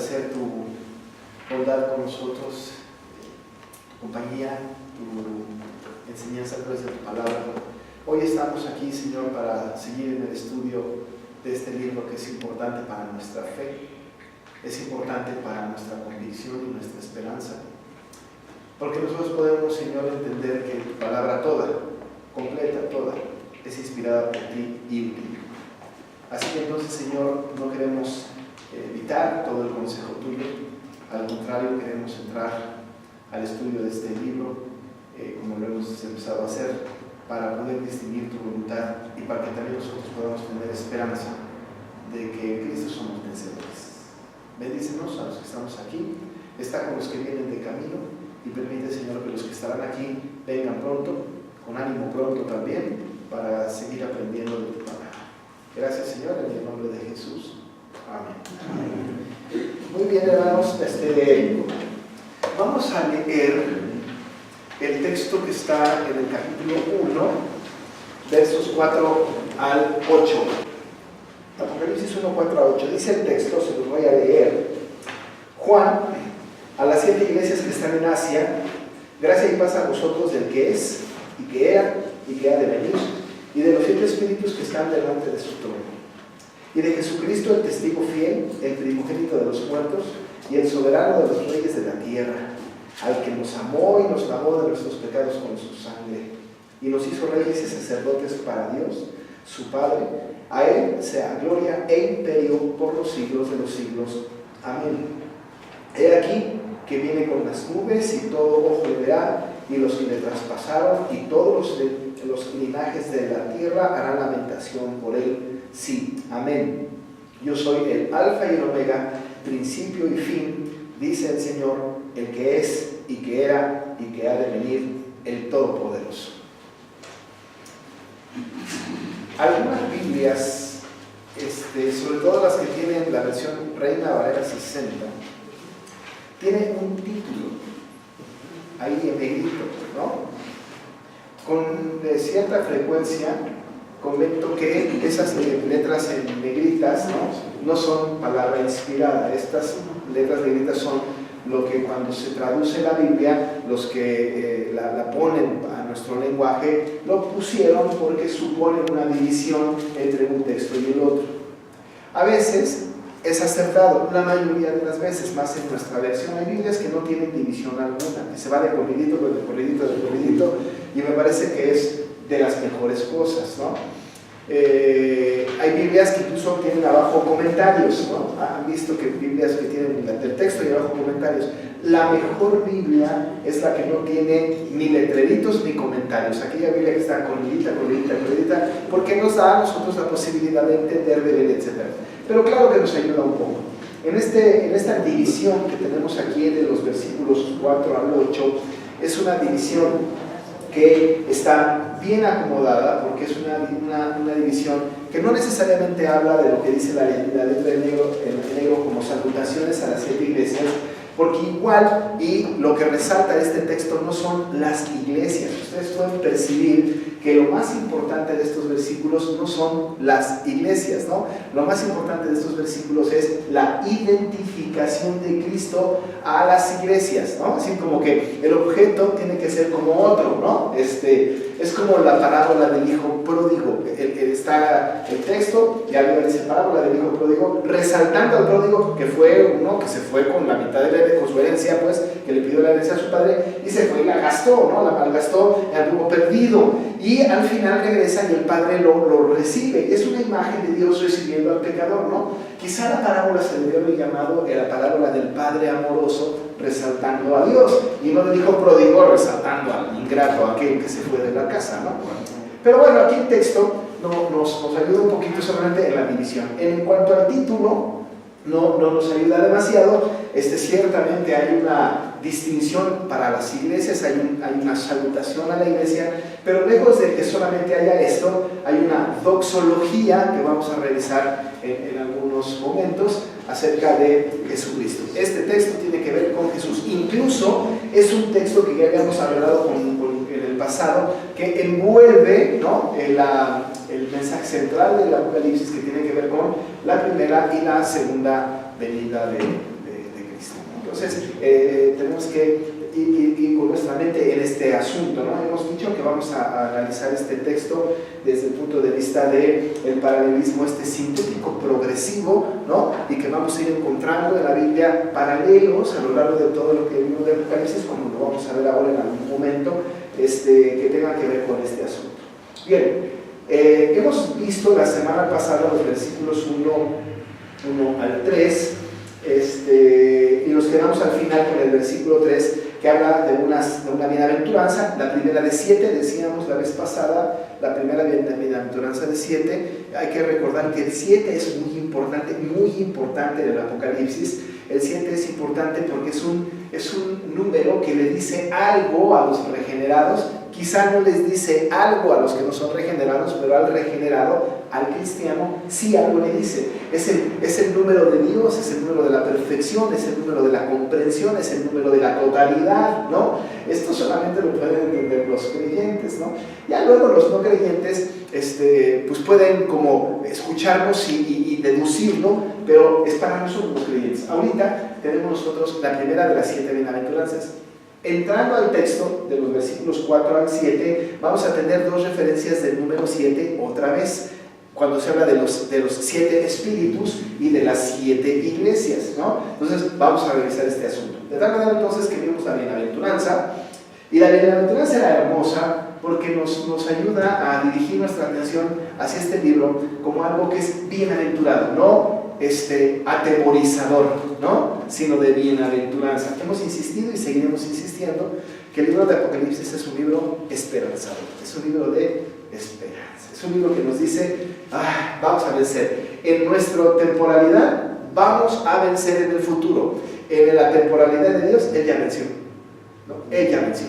agradecer tu bondad con nosotros, tu compañía, tu enseñanza a través de tu palabra. Hoy estamos aquí, Señor, para seguir en el estudio de este libro que es importante para nuestra fe, es importante para nuestra convicción y nuestra esperanza. Porque nosotros podemos, Señor, entender que tu palabra toda, completa, toda, es inspirada por ti y útil. Así que entonces, Señor, no queremos evitar todo el consejo tuyo, al contrario, queremos entrar al estudio de este libro, como lo hemos empezado a hacer, para poder distinguir tu voluntad y para que también nosotros podamos tener esperanza de que en Cristo somos vencedores. Bendícenos a los que estamos aquí, está con los que vienen de camino y permite, Señor, que los que estarán aquí vengan pronto, con ánimo pronto también, para seguir aprendiendo de tu palabra. Gracias, Señor, en el nombre de Jesús. Amén. Amén. Muy bien, hermanos, vamos a leer el texto que está en el capítulo 1, versos 4 al 8. Apocalipsis 1, 4 a 8. Dice el texto, se los voy a leer. Juan, a las 7 iglesias que están en Asia, gracia y paz a vosotros del que es, y que era, y que ha de venir, y de los 7 espíritus que están delante de su trono, y de Jesucristo el testigo fiel, el primogénito de los muertos, y el soberano de los reyes de la tierra, al que nos amó y nos lavó de nuestros pecados con su sangre, y nos hizo reyes y sacerdotes para Dios, su Padre. A él sea gloria e imperio por los siglos de los siglos. Amén. He aquí que viene con las nubes, y todo ojo le verá, y los que le traspasaron, y todos los linajes de la tierra harán lamentación por él. Sí, amén. Yo soy el alfa y el omega, principio y fin, dice el Señor, el que es, y que era, y que ha de venir, el Todopoderoso. Algunas Biblias, sobre todo las que tienen la versión Reina Valera 60, tienen un título ahí en negrito, ¿no? Con cierta frecuencia comento que esas letras en negritas no son palabra inspirada. Estas letras negritas son lo que cuando se traduce la Biblia, los que la ponen a nuestro lenguaje, lo pusieron porque suponen una división entre un texto y el otro. A veces es acertado, la mayoría de las veces, más en nuestra versión. Hay Biblias que no tienen división alguna, que se va de corridito, y me parece que es de las mejores cosas, ¿no? Hay Biblias que incluso tienen abajo comentarios, ¿no? Han visto que Biblias que tienen el texto y abajo comentarios. La mejor Biblia es la que no tiene ni letreritos ni comentarios. Aquella Biblia que está corridita, porque nos da a nosotros la posibilidad de entender, de leer, etc. Pero claro que nos ayuda un poco. En esta división que tenemos aquí de los versículos 4 al 8, es una división que está bien acomodada, porque es una división que no necesariamente habla de lo que dice la letra en negro como salutaciones a las 7 iglesias, porque igual, y lo que resalta este texto no son las iglesias. Ustedes pueden percibir que lo más importante de estos versículos no son las iglesias, ¿no? Lo más importante de estos versículos es la identificación de Cristo a las iglesias, ¿no? Así como que el objeto tiene que ser como otro, ¿no? Es como la parábola del hijo pródigo. Está el texto y arriba dice parábola del hijo pródigo, resaltando al pródigo que fue uno que se fue con la mitad con su herencia, pues, que le pidió la herencia a su padre y se fue y la gastó, ¿no? La malgastó, anduvo perdido, y al final regresa y el padre lo recibe. Es una imagen de Dios recibiendo al pecador, ¿no? Quizá la parábola se debió haber llamado la parábola del padre amoroso resaltando a Dios, y no del hijo pródigo resaltando al ingrato, a aquel que se fue de la casa, ¿no? Pero bueno, aquí el texto nos ayuda un poquito solamente en la división. En cuanto al título, no nos ayuda demasiado. Ciertamente hay una distinción para las iglesias, hay una salutación a la iglesia, pero lejos de que solamente haya esto, hay una doxología que vamos a revisar en algunos momentos acerca de Jesucristo. Este texto tiene que ver con Jesús. Incluso es un texto que ya habíamos hablado en el pasado, que envuelve, ¿no?, el mensaje central del Apocalipsis, que tiene que ver con la primera y la segunda venida de Entonces, tenemos que ir con nuestra mente en este asunto, ¿no? Hemos dicho que vamos a analizar este texto desde el punto de vista del paralelismo sintético progresivo, ¿no? Y que vamos a ir encontrando en la Biblia paralelos a lo largo de todo lo que vimos de Apocalipsis, como lo vamos a ver ahora en algún momento, que tenga que ver con este asunto. Bien, hemos visto la semana pasada los versículos 1 al 3, y nos quedamos al final con el versículo 3, que habla de una bienaventuranza, la primera de 7, decíamos la vez pasada, la primera bienaventuranza de 7. Hay que recordar que el 7 es muy importante en el Apocalipsis. El 7 es importante porque es un número que le dice algo a los regenerados. Quizá no les dice algo a los que no son regenerados, pero al regenerado, al cristiano, sí algo le dice. Es el número de Dios, es el número de la perfección, es el número de la comprensión, es el número de la totalidad, ¿no? Esto solamente lo pueden entender los creyentes, ¿no? Ya luego los no creyentes pues pueden como escucharnos y deducirlo, pero es para nosotros los creyentes. Ahorita tenemos nosotros la primera de las 7 bienaventuranzas. Entrando al texto de los versículos 4 al 7, vamos a tener dos referencias del número 7 otra vez, cuando se habla de los 7 espíritus y de las 7 iglesias, ¿no? Entonces vamos a revisar este asunto. De tal manera entonces que vimos la bienaventuranza, y la bienaventuranza era hermosa porque nos ayuda a dirigir nuestra atención hacia este libro como algo que es bienaventurado, no atemorizador, ¿no? Sino de bienaventuranza. Hemos insistido y seguiremos insistiendo que el libro de Apocalipsis es un libro esperanzador, es un libro de esperanza, es un libro que nos dice, vamos a vencer. En nuestra temporalidad vamos a vencer en el futuro. En la temporalidad de Dios, Él ya venció, ¿no? Él ya venció.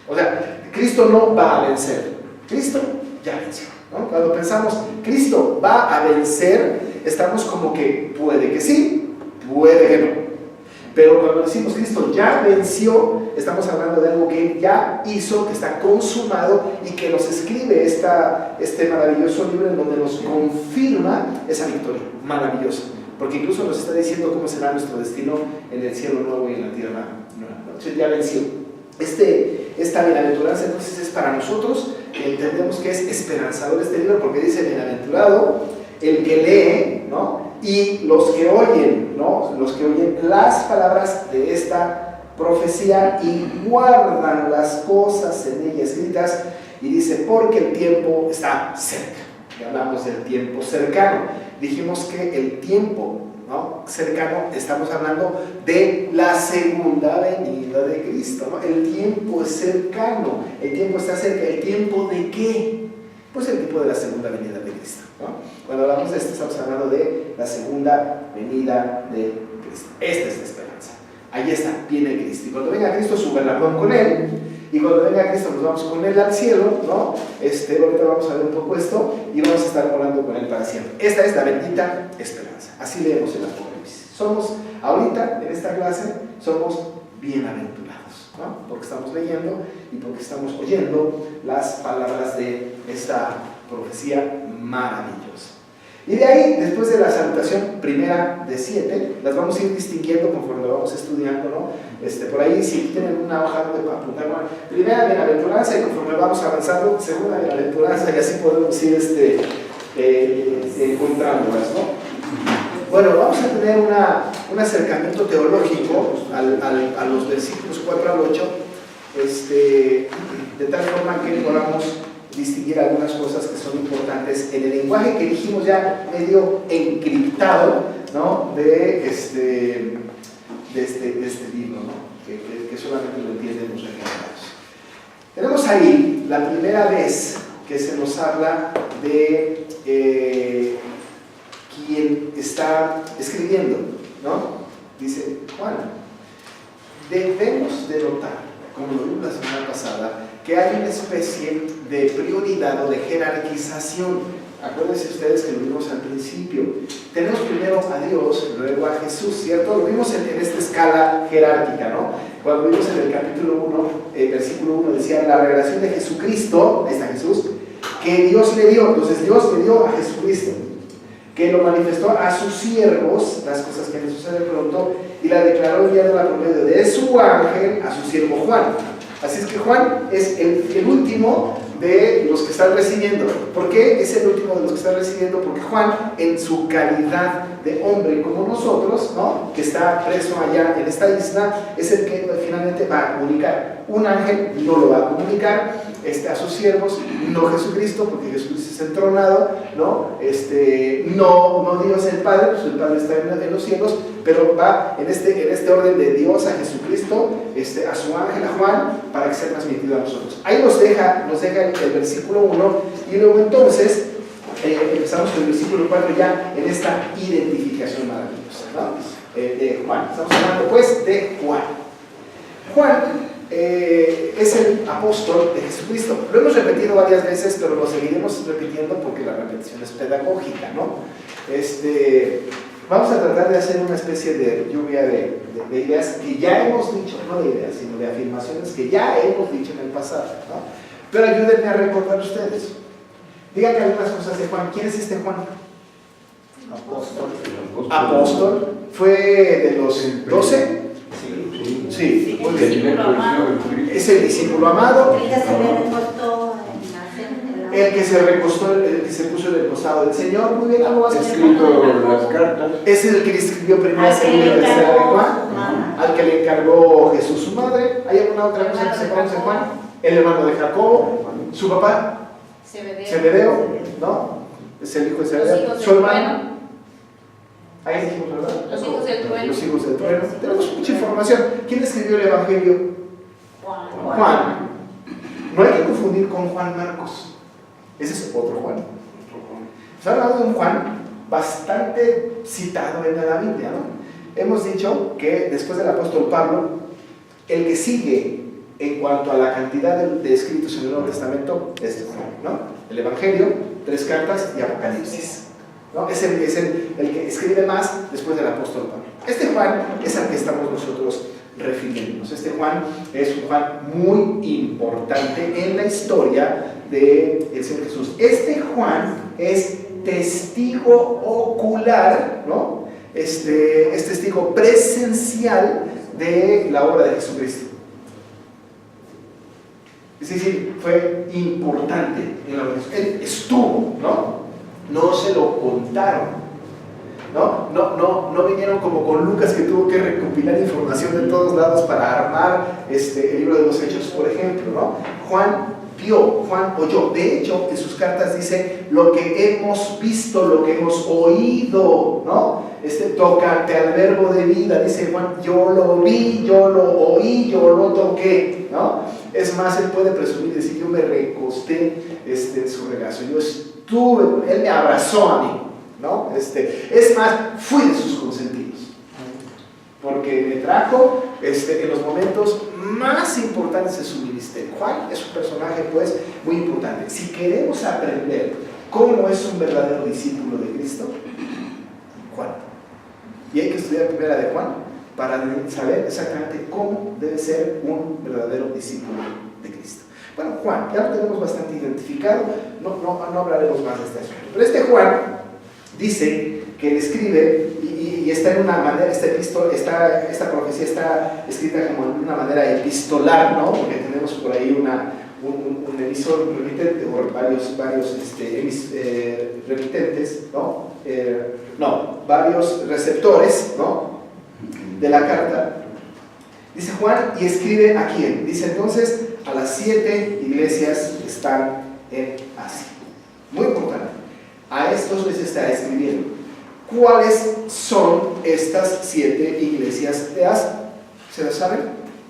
O sea, Cristo no va a vencer, Cristo ya venció, ¿no? Cuando pensamos, Cristo va a vencer, estamos como que puede que sí, puede que no. Pero cuando decimos Cristo ya venció, estamos hablando de algo que Él ya hizo, que está consumado y que nos escribe este maravilloso libro en donde nos confirma esa victoria maravillosa. Porque incluso nos está diciendo cómo será nuestro destino en el cielo nuevo y en la tierra nueva. Entonces ya venció. Esta bienaventuranza entonces es para nosotros, que entendemos que es esperanzador este libro, porque dice bienaventurado el que lee, ¿no? Y los que oyen, ¿no? Los que oyen las palabras de esta profecía y guardan las cosas en ella escritas, y dice, porque el tiempo está cerca. Y hablamos del tiempo cercano. Dijimos que el tiempo, ¿no?, cercano, estamos hablando de la segunda venida de Cristo, ¿no? El tiempo es cercano, el tiempo está cerca. ¿El tiempo de qué? Pues el tiempo de la segunda venida de Cristo, ¿no? Cuando hablamos de esto, estamos hablando de la segunda venida de Cristo. Esta es la esperanza. Ahí está, viene Cristo. Y cuando venga Cristo, suban con Él. Y cuando venga Cristo, nos vamos con Él al cielo, ¿no? Ahorita vamos a ver un poco esto y vamos a estar orando con Él para siempre. Esta es la bendita esperanza. Así leemos el Apocalipsis. Somos, ahorita, en esta clase, somos bienaventurados, ¿no? Porque estamos leyendo y porque estamos oyendo las palabras de esta profecía maravillosa. Y de ahí, después de la salutación primera de 7, las vamos a ir distinguiendo conforme lo vamos estudiando, ¿no? Por ahí, si tienen una hoja de apuntar, bueno, primera bienaventuranza, y conforme vamos avanzando, segunda bienaventuranza, y así podemos ir encontrándolas, ¿no? Bueno, vamos a tener un acercamiento teológico a los versículos 4 al 8, de tal forma que podamos distinguir algunas cosas que son importantes en el lenguaje que dijimos ya medio encriptado, ¿no?, de este libro, ¿no?, que solamente lo entienden los regenerados. Tenemos ahí la primera vez que se nos habla de quien está escribiendo, ¿no? Dice Juan, debemos de notar, como lo vimos la semana pasada, que hay una especie de prioridad o de jerarquización. Acuérdense ustedes que lo vimos al principio. Tenemos primero a Dios, luego a Jesús, ¿cierto? Lo vimos en esta escala jerárquica, ¿no? Cuando vimos en el capítulo 1, versículo 1, decía la revelación de Jesucristo, ahí está Jesús, que Dios le dio. Entonces Dios le dio a Jesucristo. que lo manifestó a sus siervos, las cosas que le suceden pronto, y la declaró enviándola por medio de su ángel a su siervo Juan. Así es que Juan es el último de los que están recibiendo. ¿Por qué es el último de los que están recibiendo? Porque Juan, en su calidad de hombre como nosotros, ¿no?, que está preso allá en esta isla, es el que finalmente va a comunicar. Un ángel no lo va a comunicar a sus siervos, no Jesucristo, porque Jesucristo es entronado, ¿no? No Dios el Padre, pues el Padre está en los cielos, pero va en este orden de Dios a Jesucristo, a su ángel, a Juan, para que sea transmitido a nosotros. Ahí nos deja el versículo 1, y luego entonces empezamos con el versículo 4 ya en esta identificación maravillosa, ¿no?, de Juan. Estamos hablando pues de Juan. Juan es el apóstol de Jesucristo. Lo hemos repetido varias veces, pero lo seguiremos repitiendo porque la repetición es pedagógica, ¿no? Vamos a tratar de hacer una especie de lluvia de ideas que ya hemos dicho, no de ideas, sino de afirmaciones que ya hemos dicho en el pasado, ¿no? Pero ayúdenme a recordar ustedes. Díganme algunas cosas de Juan. ¿Quién es este Juan? Apóstol. ¿Fue de los 12? Sí. Es el discípulo amado. El que se recostó, el que se puso en el costado del Señor. Muy bien, algo más. Escrito las cartas. Es el que escribió primera, segunda y tercera de Juan. Al que le encargó Jesús su madre. ¿Hay alguna otra cosa que se conoce de Juan? El hermano de Jacobo. Su papá. Zebedeo, ¿no? Es el hijo de Zebedeo. Su hermano. Ahí dijimos, ¿verdad? Los hijos del trueno. Los hijos del trueno. Tenemos mucha información. ¿Quién escribió el Evangelio? Juan. No hay que confundir con Juan Marcos. Ese es otro Juan. Estamos hablando de un Juan bastante citado en la Biblia, ¿no? Hemos dicho que después del apóstol Pablo, el que sigue en cuanto a la cantidad de escritos en el Nuevo Testamento es Juan, ¿no? El Evangelio, 3 cartas y Apocalipsis, ¿no? Es el que escribe más después del apóstol Pablo. Este Juan es al que estamos nosotros refiriéndonos. Este Juan es un Juan muy importante en la historia del Señor Jesús. Este Juan es testigo ocular, ¿no? Es testigo presencial de la obra de Jesucristo. Es decir, fue importante en la obra de Jesucristo. Él estuvo, ¿no? No se lo contaron. No vinieron como con Lucas, que tuvo que recopilar información de todos lados para armar el libro de los Hechos, por ejemplo, ¿no? Juan vio, Juan oyó. De hecho, en sus cartas dice lo que hemos visto, lo que hemos oído, ¿no? Tocante al verbo de vida, dice Juan, yo lo vi, yo lo oí, yo lo toqué, ¿no? Es más, él puede presumir, decir, yo me recosté en su regazo, yo estuve, él me abrazó a mí, ¿no? Es más, fui de sus consentidos, porque me trajo en los momentos más importantes de su ministerio. Juan es un personaje, pues, muy importante. Si queremos aprender cómo es un verdadero discípulo de Cristo, Juan. Y hay que estudiar primera de Juan para saber exactamente cómo debe ser un verdadero discípulo de Cristo. Bueno, Juan, ya lo tenemos bastante identificado, no hablaremos más de este asunto. Pero este Juan dice que él escribe y está en una manera, esta profecía está escrita como en una manera epistolar, ¿no? Porque tenemos por ahí un emisor remitente, o varios remitentes, ¿no? Varios receptores, ¿no? De la carta. Dice Juan, y escribe a quién. Dice entonces, a las 7 iglesias que están en Asia. Muy importante. A estos les está escribiendo. ¿Cuáles son estas 7 iglesias de Asia? ¿Se las saben?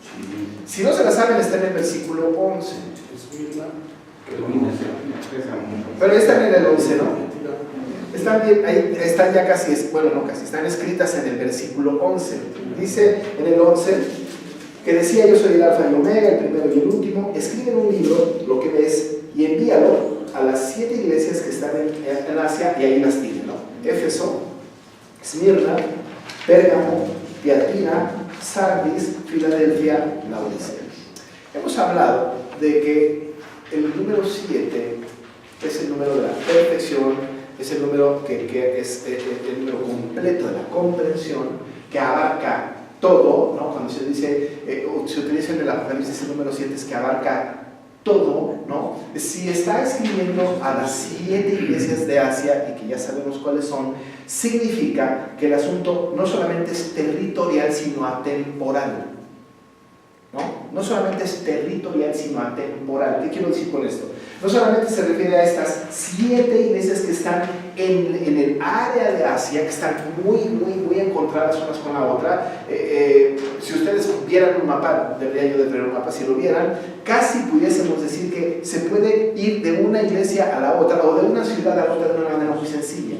Sí. Si no se las saben, está en el versículo 11. Pero están en el 11, ¿no? Están bien, ahí están ya casi, están escritas en el versículo 11. Dice en el 11 que decía: yo soy el alfa y el omega, el primero y el último. Escribe en un libro lo que ves y envíalo a las 7 iglesias que están en Asia, y ahí las tiene, ¿no? Éfeso, Esmirna, Pérgamo, Tiatira, Sardis, Filadelfia, Laodicea. Hemos hablado de que el número 7 es el número de la perfección, es el número que es el número completo de la comprensión, que abarca todo, ¿no? Cuando se dice, se utiliza en el Apocalipsis el número 7, es que abarca todo, ¿no? Si está escribiendo a las 7 iglesias de Asia, y que ya sabemos cuáles son, significa que el asunto no solamente es territorial, sino atemporal, ¿no? No solamente es territorial, sino atemporal. ¿Qué quiero decir con esto? No solamente se refiere a estas 7 iglesias que están en el área de Asia, que están muy encontradas unas con la otra. Si ustedes vieran un mapa, debería yo de tener un mapa, si lo vieran, casi pudiésemos decir que se puede ir de una iglesia a la otra, o de una ciudad a la otra de una manera muy sencilla.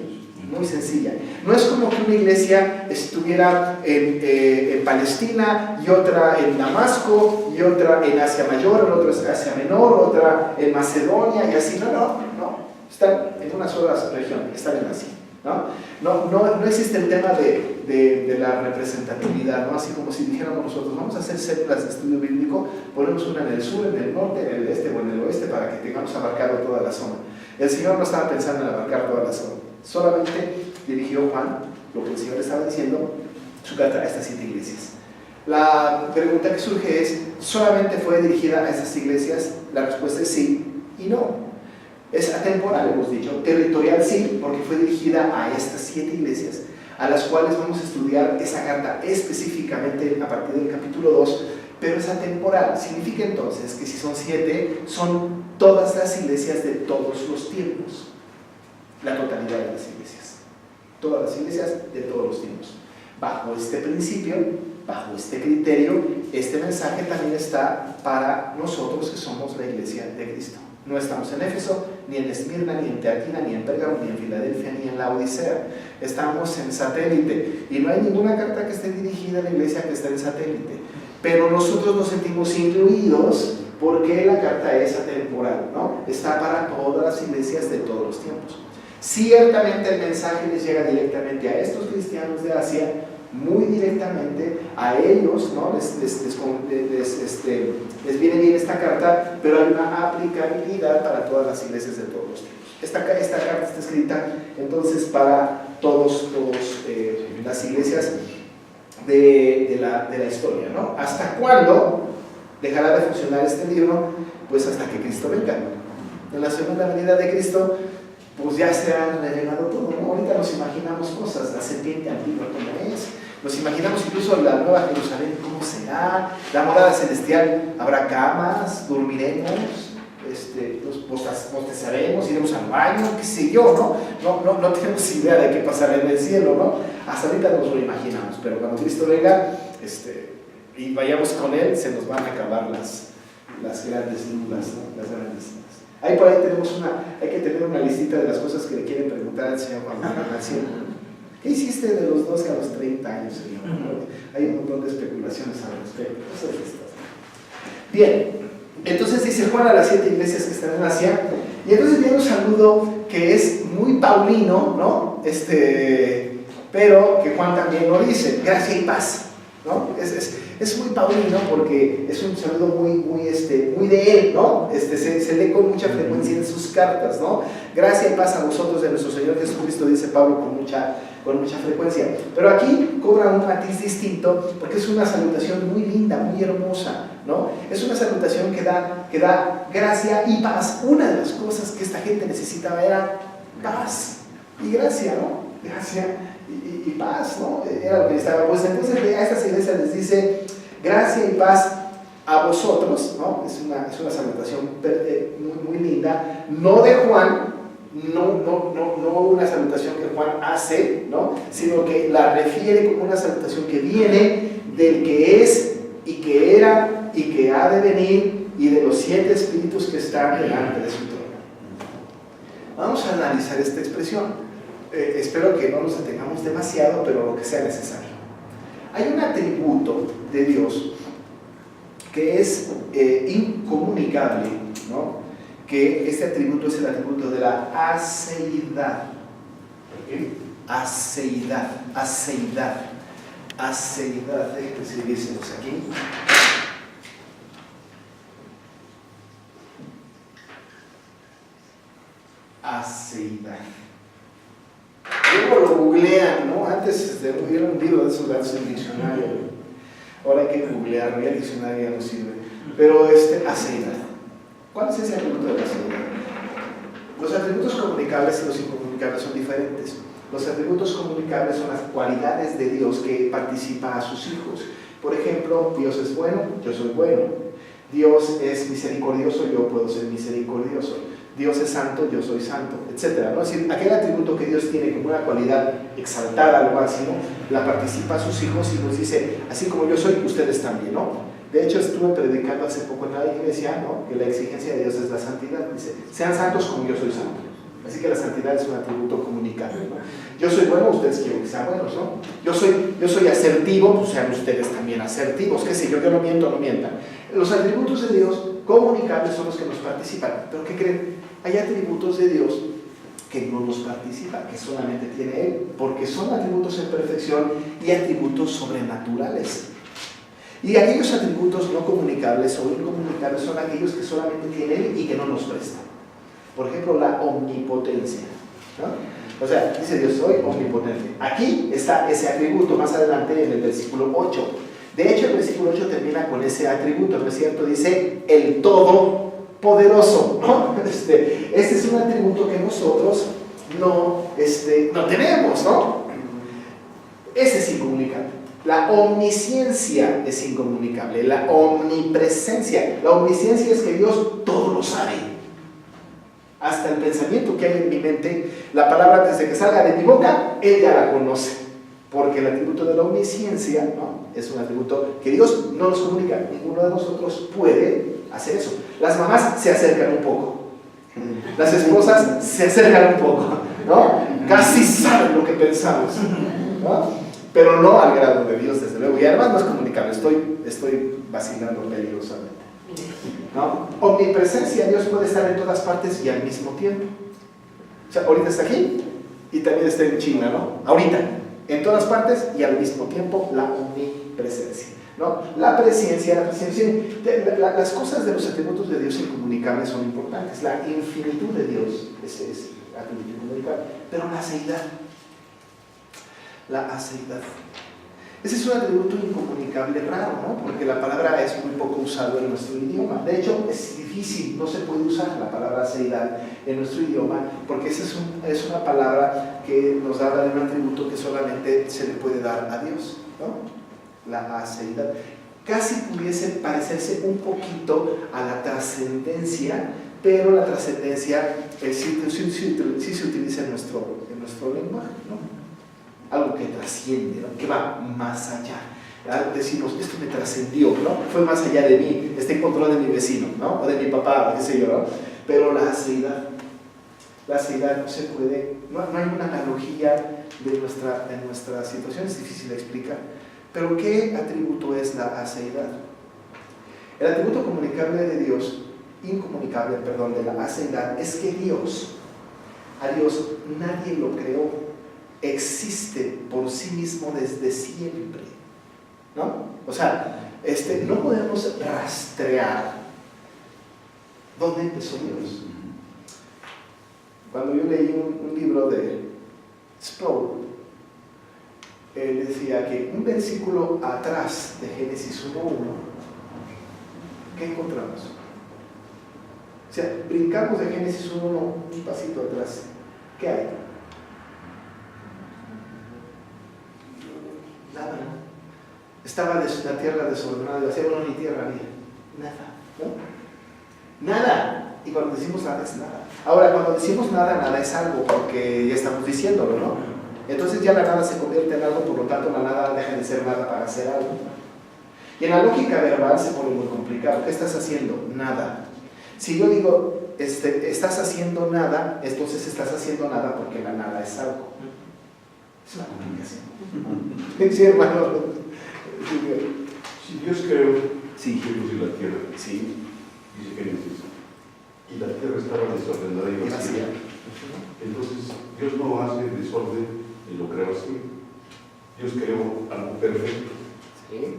Muy sencilla. No es como que una iglesia estuviera en Palestina, y otra en Damasco, y otra en Asia Mayor, otra en Asia Menor, otra en Macedonia, y así. No. Están en una sola región, están en Asia. No existe el tema de la representatividad, ¿no? Así como si dijéramos nosotros, vamos a hacer células de estudio bíblico, ponemos una en el sur, en el norte, en el este o en el oeste, para que tengamos abarcado toda la zona. El Señor no estaba pensando en abarcar toda la zona. Solamente dirigió Juan, lo que el Señor estaba diciendo, su carta a estas 7 iglesias. La pregunta que surge es, ¿solamente fue dirigida a estas iglesias? La respuesta es sí y no. Es atemporal, hemos dicho, territorial sí, porque fue dirigida a estas 7 iglesias, a las cuales vamos a estudiar esa carta específicamente a partir del capítulo 2, pero es atemporal. Significa entonces que si son 7, son todas las iglesias de todos los tiempos. La totalidad de las iglesias, todas las iglesias de todos los tiempos. Bajo este principio, bajo este criterio, este mensaje también está para nosotros que somos la iglesia de Cristo. No estamos en Éfeso, ni en Esmirna, ni en Teatira, ni en Pérgamo, ni en Filadelfia, ni en la Odisea. Estamos en satélite, y no hay ninguna carta que esté dirigida a la iglesia que esté en satélite. Pero nosotros nos sentimos incluidos porque la carta es atemporal, ¿no? Está para todas las iglesias de todos los tiempos. Ciertamente el mensaje les llega directamente a estos cristianos de Asia, muy directamente a ellos, ¿no? Les viene bien esta carta, pero hay una aplicabilidad para todas las iglesias de todos los tiempos. Esta carta está escrita entonces para todas las iglesias de la historia, ¿no? ¿Hasta cuándo dejará de funcionar este libro? Pues hasta que Cristo venga. En la segunda venida de Cristo, pues ya se ha revelado todo, ¿no? Ahorita nos imaginamos cosas, la serpiente antigua como es, nos imaginamos incluso la nueva Jerusalén cómo será, la morada celestial, habrá camas, dormiremos, nos bostezaremos, iremos al baño, qué sé yo, ¿no? No tenemos idea de qué pasará en el cielo, ¿no? Hasta ahorita nos lo imaginamos, pero cuando Cristo venga y vayamos con Él, se nos van a acabar las grandes dudas, ¿no? Las grandes dudas. Ahí por ahí hay que tener una listita de las cosas que le quieren preguntar al Señor cuando venga al cielo. ¿Qué hiciste de los 12 a los 30 años, Señor? Hay un montón de especulaciones al respecto. Bien, entonces dice Juan a las 7 iglesias que están en Asia, y entonces viene un saludo que es muy paulino, ¿no? Pero que Juan también lo dice, gracia y paz, ¿no? Es muy paulino porque es un saludo muy de él, ¿no? Se lee con mucha frecuencia en sus cartas, ¿no? Gracia y paz a vosotros de nuestro Señor Jesucristo, dice Pablo con mucha frecuencia. Pero aquí cobra un matiz distinto porque es una salutación muy linda, muy hermosa, ¿no? Es una salutación que da gracia y paz. Una de las cosas que esta gente necesitaba era paz y gracia, ¿no? Gracia y paz, ¿no? Era lo que necesitaba. Pues entonces a estas iglesias les dice gracia y paz a vosotros, ¿no? Es una salutación muy linda, no de Juan, no una salutación que Juan hace, ¿no? Sino que la refiere como una salutación que viene del que es y que era y que ha de venir y de los 7 espíritus que están delante de su trono. Vamos a analizar esta expresión. Espero que no nos detengamos demasiado, pero lo que sea necesario. Hay un atributo de Dios que es incomunicable, ¿no? Que este atributo es el atributo de la aceidad. ¿Okay? Aceidad. Déjenme escribírselos aquí. Aceidad. googlean, ¿no? Antes era un libro de esos datos en diccionario, ahora hay que googlear, ya el diccionario ya no sirve. Pero aceidad. ¿Cuál es ese atributo de la aceidad? Los atributos comunicables y los incomunicables son diferentes. Los atributos comunicables son las cualidades de Dios que participa a sus hijos. Por ejemplo, Dios es bueno, yo soy bueno. Dios es misericordioso, yo puedo ser misericordioso. Dios es santo, yo soy santo, etc. ¿no? Es decir, aquel atributo que Dios tiene como una cualidad exaltada al máximo, la participa a sus hijos y nos dice, así como yo soy, ustedes también, ¿no? De hecho, estuve predicando hace poco en la iglesia, ¿no? Que la exigencia de Dios es la santidad. Dice, sean santos como yo soy santo. Así que la santidad es un atributo comunicable, ¿no? Yo soy bueno, ustedes quieren que sean buenos, ¿no? Yo soy asertivo, pues sean ustedes también asertivos. ¿Qué sé yo? Yo no miento, no mientan. Los atributos de Dios comunicables son los que nos participan. ¿Pero qué creen? Hay atributos de Dios que no nos participan, que solamente tiene Él, porque son atributos en perfección y atributos sobrenaturales. Y aquellos atributos no comunicables o incomunicables son aquellos que solamente tiene Él y que no nos prestan. Por ejemplo, la omnipotencia, ¿no? O sea, dice Dios, soy omnipotente. Aquí está ese atributo, más adelante en el versículo 8. De hecho, el versículo 8 termina con ese atributo, ¿no es cierto? Dice, el todopoderoso, ¿no? Este es un atributo que nosotros no tenemos, ¿no? Ese es incomunicable. La omnisciencia es incomunicable. La omnipresencia. La omnisciencia es que Dios todo lo sabe. Hasta el pensamiento que hay en mi mente, la palabra antes de que salga de mi boca, Él ya la conoce. Porque el atributo de la omnisciencia, ¿no? Es un atributo que Dios no nos comunica. Ninguno de nosotros puede hacer eso. Las mamás se acercan un poco. Las esposas se acercan un poco, ¿no? Casi saben lo que pensamos, ¿no? Pero no al grado de Dios, desde luego. Y además no es comunicable. Estoy vacilando peligrosamente, ¿no? Omnipresencia, Dios puede estar en todas partes y al mismo tiempo. O sea, ahorita está aquí y también está en China, ¿no? Ahorita, en todas partes y al mismo tiempo, la omnipresencia, ¿no? La presencia, las cosas de los atributos de Dios incomunicables son importantes. La infinitud de Dios, ese es atributo incomunicable. Pero la aceidad, ese es un atributo incomunicable raro, ¿no? Porque la palabra es muy poco usada en nuestro idioma. De hecho, es difícil, no se puede usar la palabra aceidad en nuestro idioma, porque esa es una palabra que nos habla de un atributo que solamente se le puede dar a Dios, ¿no? La aceidad. Casi pudiese parecerse un poquito a la trascendencia, pero la trascendencia sí se utiliza en nuestro lenguaje, ¿no? Algo que trasciende, ¿no? Que va más allá. Decimos, esto me trascendió, ¿no? Fue más allá de mí, está en control de mi vecino, ¿no? O de mi papá, o qué sé yo, ¿no? Pero la aceidad no se puede, no hay una analogía de nuestra situación, es difícil de explicar. Pero ¿qué atributo es la aceidad? El atributo comunicable de Dios, incomunicable, perdón, de la aceidad, es que a Dios nadie lo creó. Existe por sí mismo desde siempre, ¿no? O sea, no podemos rastrear dónde empezó Dios. Cuando yo leí un libro de Sproul, él decía que un versículo atrás de Génesis 1:1, ¿qué encontramos? O sea, brincamos de Génesis 1:1 un pasito atrás, ¿qué hay? Nada, ¿no? Estaba la tierra desordenada, y vacía, bueno, ni tierra había, nada, ¿no? Nada. Y cuando decimos nada es nada. Ahora, cuando decimos nada es algo, porque ya estamos diciéndolo, ¿no? Entonces ya la nada se convierte en algo, por lo tanto la nada deja de ser nada para hacer algo. Y en la lógica verbal se pone muy complicado. ¿Qué estás haciendo? Nada. Si yo digo, estás haciendo nada, entonces estás haciendo nada porque la nada es algo. Es una complicación. Sí, hermano. Si Dios creó sí. los cielos y la tierra, sí. dice Génesis, y la tierra estaba desordenada y vacía, entonces Dios no hace desorden en lo creó así. Dios creó algo perfecto. Sí.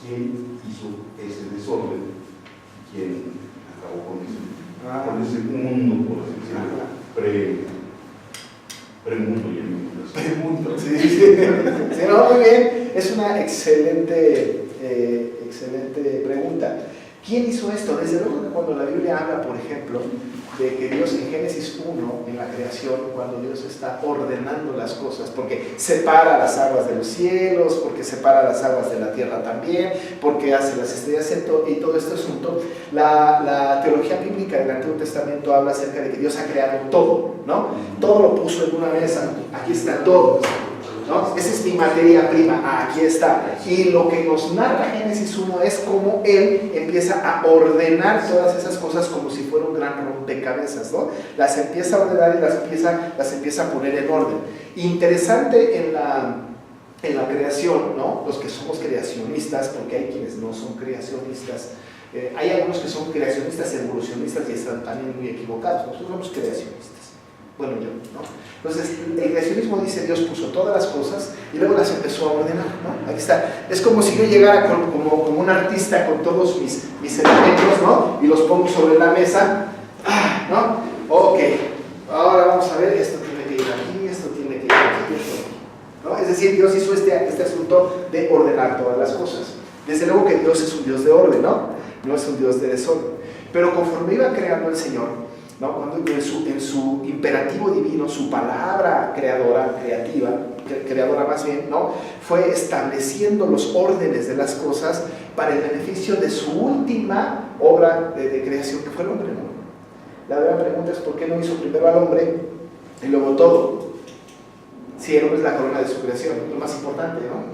¿Quién hizo ese desorden? ¿Quién acabó con ese mundo, por así decirlo, premundo y el mundo? Supermundo. Sí, sí. Sí, no, muy bien. Es una excelente pregunta. ¿Quién hizo esto? Desde luego que cuando la Biblia habla, por ejemplo, de que Dios en Génesis 1, en la creación, cuando Dios está ordenando las cosas, porque separa las aguas de los cielos, porque separa las aguas de la tierra también, porque hace las estrellas y todo este asunto, la teología bíblica del Antiguo Testamento habla acerca de que Dios ha creado todo, ¿no? Todo lo puso en una mesa, aquí está todo, ¿no? Esa es mi materia prima, aquí está. Y lo que nos narra Génesis 1 es cómo Él empieza a ordenar todas esas cosas como si fuera un gran rompecabezas, ¿no? Las empieza a ordenar y las empieza a poner en orden. Interesante en la creación, ¿no? Los que somos creacionistas, porque hay quienes no son creacionistas, hay algunos que son creacionistas evolucionistas y están también muy equivocados. Nosotros somos creacionistas. Bueno, yo, ¿no? Entonces, el creacionismo dice Dios puso todas las cosas y luego las empezó a ordenar, ¿no? Aquí está. Es como si yo llegara como un artista con todos mis elementos, ¿no? Y los pongo sobre la mesa, ¿no? Ok, ahora vamos a ver, esto tiene que ir aquí, esto tiene que ir aquí, esto aquí, ¿no? Es decir, Dios hizo este asunto de ordenar todas las cosas. Desde luego que Dios es un Dios de orden, ¿no? No es un Dios de desorden. Pero conforme iba creando el Señor, ¿no? Cuando en su imperativo divino, su palabra creadora más bien, ¿no? Fue estableciendo los órdenes de las cosas para el beneficio de su última obra de creación, que fue el hombre, ¿no? La verdadera pregunta es ¿por qué no hizo primero al hombre y luego todo? Si el hombre es la corona de su creación, lo más importante, ¿no?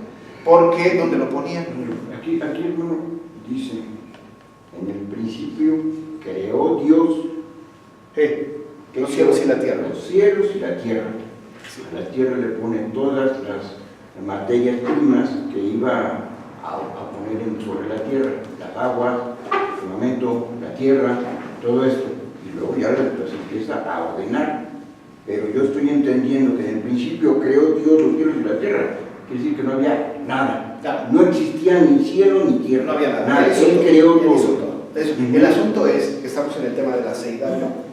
Porque ¿dónde lo ponían? Aquí hermano, dice, en el principio creó Dios los cielos y la tierra. Los cielos y la tierra. Sí. A la tierra le pone todas las materias primas que iba a poner sobre la tierra, las aguas, el firmamento, la tierra, todo esto. Y luego ya las empieza a ordenar. Pero yo estoy entendiendo que en el principio creó Dios los cielos y la tierra. Quiere decir que no había nada. No existía ni cielo ni tierra. No había nada. Él creó todo. El asunto es que estamos en el tema de la seidad, ¿no?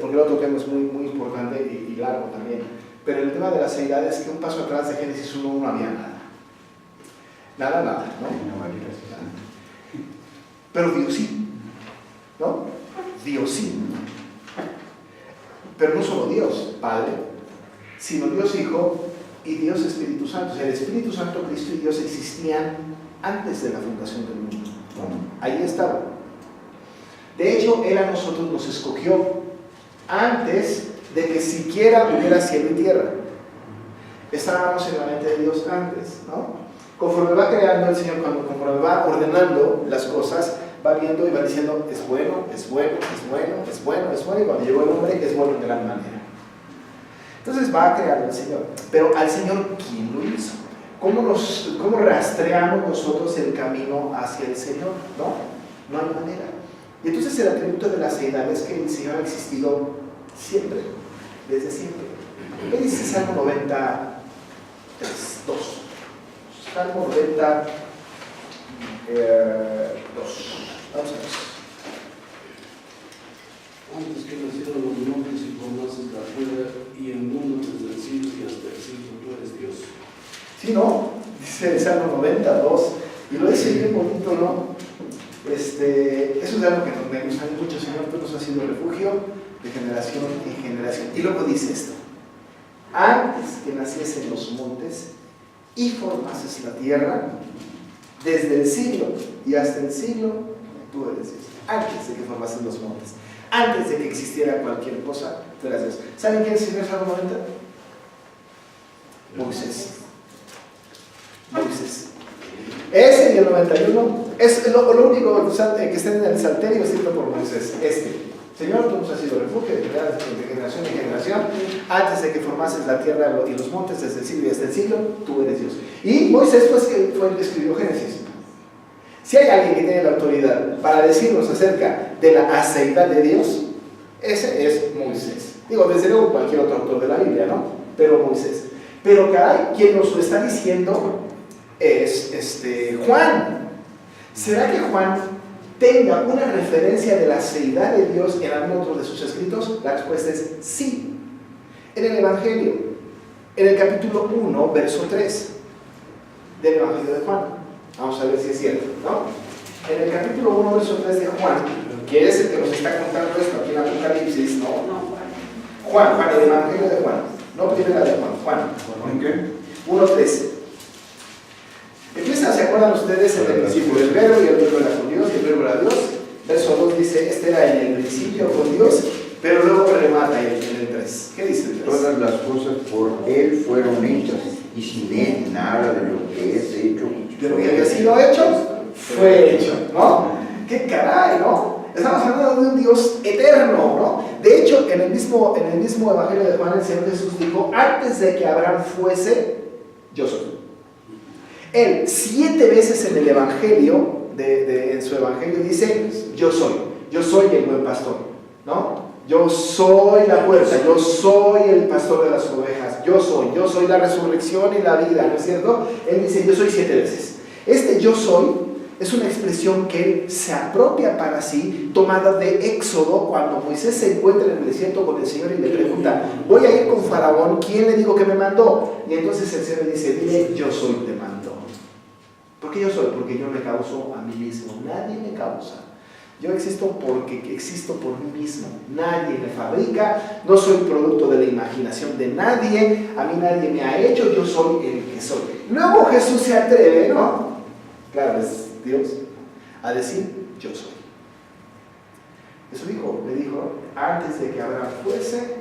Porque el otro tema es muy, muy importante y largo también. Pero el tema de la seidad es que un paso atrás de Génesis 1 no había nada. Nada, ¿no? Pero Dios sí, ¿no? Dios sí. Pero no solo Dios, Padre, sino Dios Hijo y Dios Espíritu Santo. O sea, el Espíritu Santo, Cristo y Dios existían antes de la fundación del mundo, ¿no? Ahí estaban. De hecho, Él a nosotros nos escogió antes de que siquiera hubiera cielo y tierra. Estábamos en la mente de Dios antes, ¿no? Conforme va creando el Señor, conforme va ordenando las cosas, va viendo y va diciendo, es bueno, es bueno, es bueno, es bueno, es bueno, y cuando llegó el hombre, es bueno en gran manera. Entonces va creando el Señor. Pero al Señor, ¿quién lo hizo? ¿Cómo rastreamos nosotros el camino hacia el Señor? No hay manera. Y entonces el atributo de la seidad es que el Señor ha existido siempre, desde siempre. ¿Qué dice Salmo 92? Salmo 92. Vamos a ver. Antes que nacieron los montes y formases la tierra y el mundo desde el siglo y hasta el siglo, tú eres Dios. Sí, ¿no? Dice el Salmo 92, y lo dice bien bonito, ¿no? Eso es algo que me gusta mucho, Señor, tú nos has sido refugio de generación en generación. Y luego dice esto: antes que naciesen los montes y formases la tierra, desde el siglo y hasta el siglo, tú eres Dios. Antes de que formasen los montes, antes de que existiera cualquier cosa, tú eres Dios. ¿Saben quién es el Salmo 90? Moisés. Ese y el 91 es lo único que está en el Salterio escrito por Moisés. Señor, tú nos has sido refugio de generación en generación, antes de que formases la tierra y los montes, desde el siglo y hasta el siglo, tú eres Dios. Y Moisés fue el que escribió Génesis. Si hay alguien que tiene la autoridad para decirnos acerca de la aceidad de Dios, ese es Moisés. Digo, desde luego cualquier otro autor de la Biblia, ¿no? Pero Moisés. Pero caray, quien nos lo está diciendo es Juan. ¿Será que Juan tenga una referencia de la aceidad de Dios en algún otro de sus escritos? La respuesta es sí. En el Evangelio, En el capítulo 1, verso 3 del Evangelio de Juan. Vamos a ver si es cierto, ¿no? En el capítulo 1, verso 3 de Juan, que es el que nos está contando esto aquí en Apocalipsis, ¿no? Juan, el Evangelio de Juan, no primera de Juan. ¿En qué? 1:3. Empieza, ¿se acuerdan ustedes en el principio del verbo y el verbo era con Dios y el verbo era Dios? Verso 2 dice, este era en el principio con Dios, pero luego remata en el 3. ¿Qué dice el 3? Todas las cosas por Él fueron hechas, y sin Él nada de lo que es hecho. De lo que había sido hecho, fue hecho, ¿no? ¡Qué caray!, ¿no? Estamos hablando de un Dios eterno, ¿no? De hecho, en el mismo Evangelio de Juan, el Señor Jesús dijo, antes de que Abraham fuese, yo soy. Él 7 veces en el Evangelio, en su Evangelio dice, yo soy el buen pastor, ¿no? Yo soy la puerta, yo soy el pastor de las ovejas, yo soy la resurrección y la vida, ¿no es cierto? Él dice, yo soy 7 veces. Este yo soy es una expresión que él se apropia para sí, tomada de Éxodo, cuando Moisés se encuentra en el desierto con el Señor y le pregunta, voy a ir con Faraón, ¿quién le digo que me mandó? Y entonces el Señor le dice, dile, yo soy, te mandó. ¿Por qué yo soy? Porque yo me causo a mí mismo, nadie me causa. Yo existo porque existo por mí mismo. Nadie me fabrica, no soy producto de la imaginación de nadie, a mí nadie me ha hecho, yo soy el que soy. Luego Jesús se atreve, ¿no? Claro, es Dios, a decir, yo soy. Eso le dijo, antes de que Abraham fuese,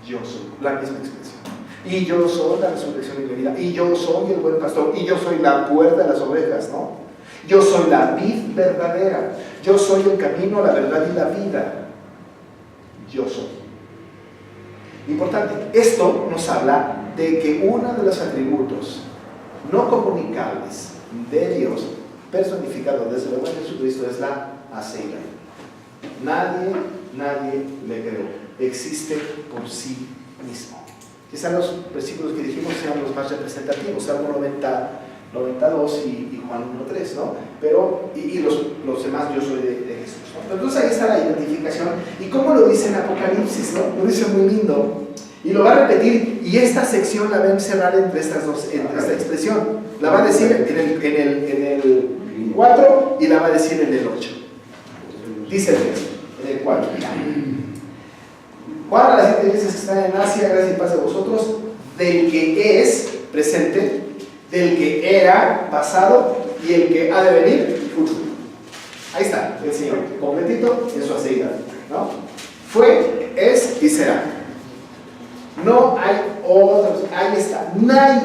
yo soy. La misma expresión. Y yo soy la resurrección y la vida, y yo soy el buen pastor, y yo soy la puerta de las ovejas, ¿no? Yo soy la vid verdadera, yo soy el camino, la verdad y la vida. Yo soy. Importante, esto nos habla de que uno de los atributos no comunicables de Dios, personificado desde luego en Jesucristo, es la aceidad. Nadie le creó, existe por sí mismo. Quizás los versículos que dijimos sean los más representativos, Salmo 92 y Juan 1:3, ¿no? Pero, y los demás, yo soy de Jesús, ¿no? Entonces ahí está la identificación. ¿Y cómo lo dice en Apocalipsis, no? Lo dice muy lindo. Y lo va a repetir, y esta sección la va a encerrar entre esta expresión. La va a decir en el 4 y la va a decir en el 8. Dice el 3, en el 4. Juan a las 7 iglesias que están en Asia, gracia y paz a vosotros, del que es presente, del que era pasado y el que ha de venir futuro. Ahí está el Señor, completito en su aceidad, ¿no? Fue, es y será. No hay otros, ahí está. No hay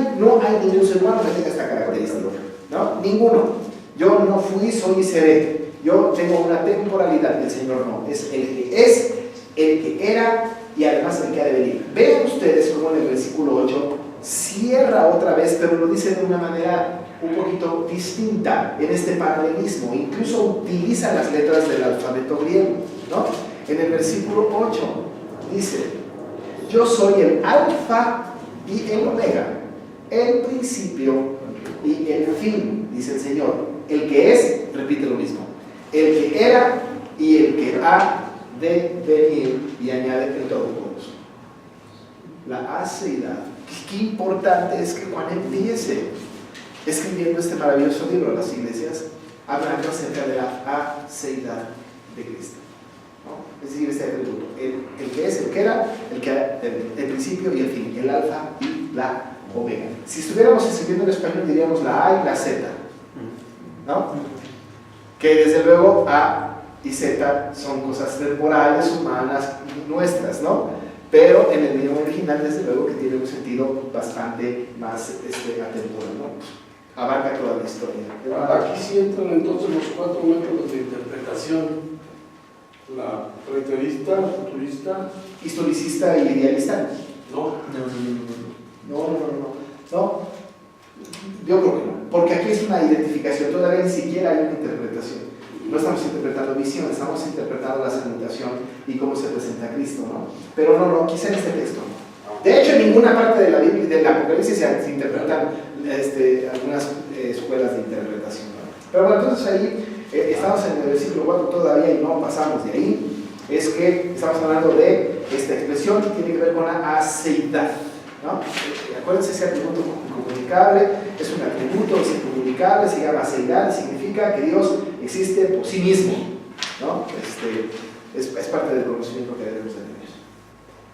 ningún ser humano que tenga esta característica, ¿no? Ninguno. Yo no fui, soy y seré. Yo tengo una temporalidad, el Señor no. Es, el que era y además el que ha de venir. Vean ustedes cómo en el versículo 8 cierra otra vez, pero lo dice de una manera un poquito distinta en este paralelismo. Incluso utiliza las letras del alfabeto griego, ¿no? En el versículo 8 dice, yo soy el alfa y el omega, el principio y el fin, dice el Señor. El que es, repite lo mismo, el que era y el que ha de venir, y añade el Todopoderoso. La aceidad. Qué importante es que Juan empiece escribiendo este maravilloso libro a las iglesias, hablando acerca de la aceidad de Cristo, ¿no? Es decir, este atributo, el que es, el que era, el principio y el fin, el alfa y la omega. Si estuviéramos escribiendo en español diríamos la A y la Z, ¿no? Que desde luego A y Z son cosas temporales, humanas, nuestras, ¿no? Pero en el idioma original, desde luego, que tiene un sentido bastante más atemporal, ¿no? Abarca toda la historia. Aquí sí entran entonces los 4 métodos de interpretación: la preterista, futurista, historicista y idealista. no. No, yo creo que no, porque aquí es una identificación, todavía ni siquiera hay una interpretación. No estamos interpretando visión, estamos interpretando la salutación y cómo se presenta Cristo, ¿no? Pero no, quizá en este texto no. De hecho, en ninguna parte de la Biblia, del Apocalipsis, se interpretan algunas escuelas de interpretación, ¿no? Pero bueno, entonces ahí estamos en el versículo 4 todavía y no pasamos de ahí. Es que estamos hablando de esta expresión que tiene que ver con la aceidad. ¿no? Acuérdense, ese atributo incomunicable es un atributo, es incomunicable, se llama seidad, significa que Dios existe por sí mismo, ¿no? Es parte del conocimiento que debemos tener.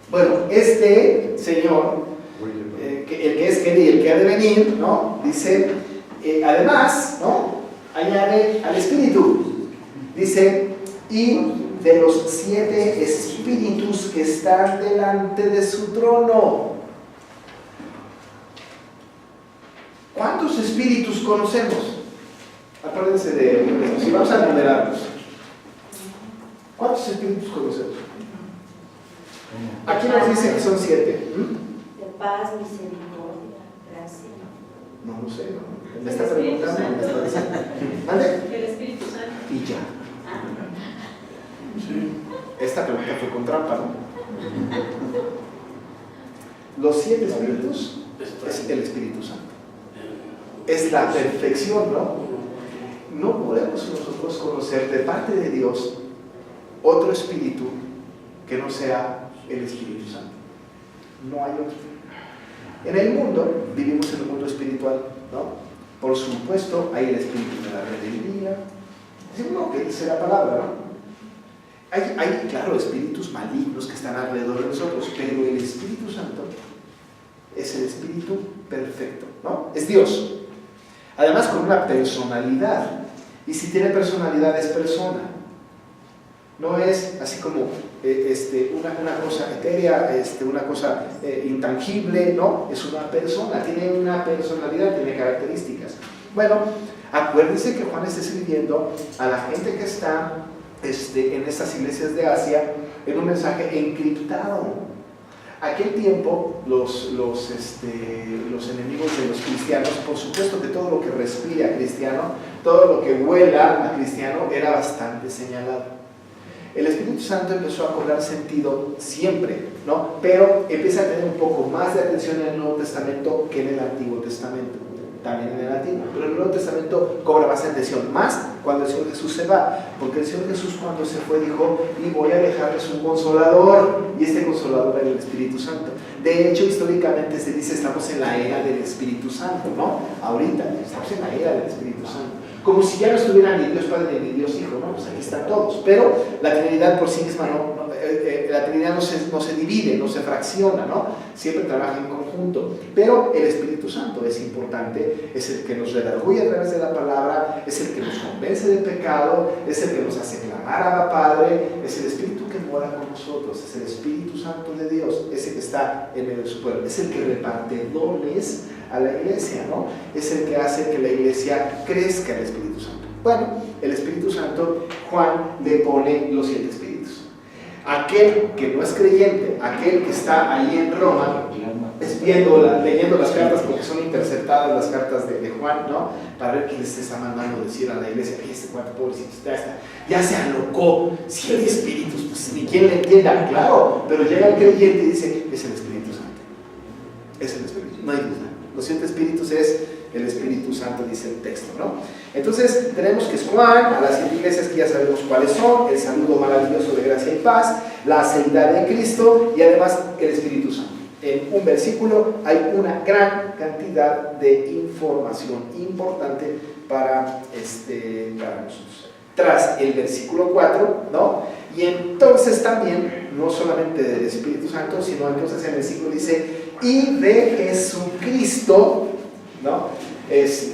Bueno, este Señor, el que es, que y el que ha de venir, ¿no? Dice, además, ¿no? Añade al Espíritu, dice, y de los 7 espíritus que están delante de su trono. ¿Cuántos espíritus conocemos? Acuérdense de eso, si vamos a numerarlos. ¿Cuántos espíritus conocemos? Aquí nos dice que son 7. De paz, misericordia, gracia. No lo sé, ¿no? ¿Me está preguntando? ¿Me está diciendo? ¿Mande? El Espíritu Santo. Y ya. Ah. Sí. Esta pregunta fue con trampa, ¿no? Los 7 espíritus es el Espíritu Santo. Es la perfección, ¿no? No podemos nosotros conocer de parte de Dios otro espíritu que no sea el Espíritu Santo. No hay otro. En el mundo, vivimos en un mundo espiritual, ¿no? Por supuesto, hay el espíritu de la rebeldía. Es lo que dice la palabra, ¿no? Hay, claro, espíritus malignos que están alrededor de nosotros, pero el Espíritu Santo es el espíritu perfecto, ¿no? Es Dios. Además, con una personalidad. Y si tiene personalidad, es persona. No es así como una cosa etérea, una cosa intangible, no, es una persona, tiene una personalidad, tiene características. Bueno, acuérdense que Juan está escribiendo a la gente que está en estas iglesias de Asia en un mensaje encriptado. Aquel tiempo, los enemigos de los cristianos, por supuesto que todo lo que respira cristiano, todo lo que huela a cristiano, era bastante señalado. El Espíritu Santo empezó a cobrar sentido siempre, ¿no? Pero empieza a tener un poco más de atención en el Nuevo Testamento que en el Antiguo Testamento. También en el Antiguo, pero en el Nuevo Testamento cobra más atención, más cuando el Señor Jesús se va, porque el Señor Jesús cuando se fue dijo, y voy a dejarles un consolador, y este consolador era el Espíritu Santo. De hecho, históricamente se dice, estamos en la era del Espíritu Santo, ¿no? Ahorita, estamos en la era del Espíritu Santo. Como si ya no estuviera ni Dios Padre ni Dios Hijo, ¿no? Pues aquí están todos, pero la Trinidad por sí misma la Trinidad no se divide, no se fracciona, ¿no? Siempre trabaja en conjunto, pero el Espíritu Santo es importante, es el que nos redarguye a través de la palabra, es el que nos convence del pecado, es el que nos hace clamar a la Padre, es el Espíritu que mora con nosotros, es el Espíritu Santo de Dios, ese que está en medio de su pueblo, es el que reparte dones a la iglesia, ¿no? Es el que hace que la iglesia crezca el Espíritu Santo. Bueno, el Espíritu Santo, Juan le pone los 7 espíritus. Aquel que no es creyente, aquel que está ahí en Roma, es leyendo las cartas, porque son interceptadas las cartas de Juan, ¿no? Para ver qué les está mandando decir a la iglesia. Oye, este cuarto pobrecito ya se alocó, 7 espíritus, pues ni quien le entienda, claro, pero llega el creyente y dice, es el Espíritu Santo. Es el Espíritu, no hay duda. Los 7 espíritus es el Espíritu Santo, dice el texto, ¿no? Entonces tenemos que es Juan, a las 7 iglesias que ya sabemos cuáles son, el saludo maravilloso de gracia y paz, la seidad de Cristo y además el Espíritu Santo. En un versículo hay una gran cantidad de información importante para nosotros. Tras el versículo 4, ¿no? Y entonces también, no solamente del Espíritu Santo, sino entonces el versículo dice, y de Jesucristo, ¿no? Es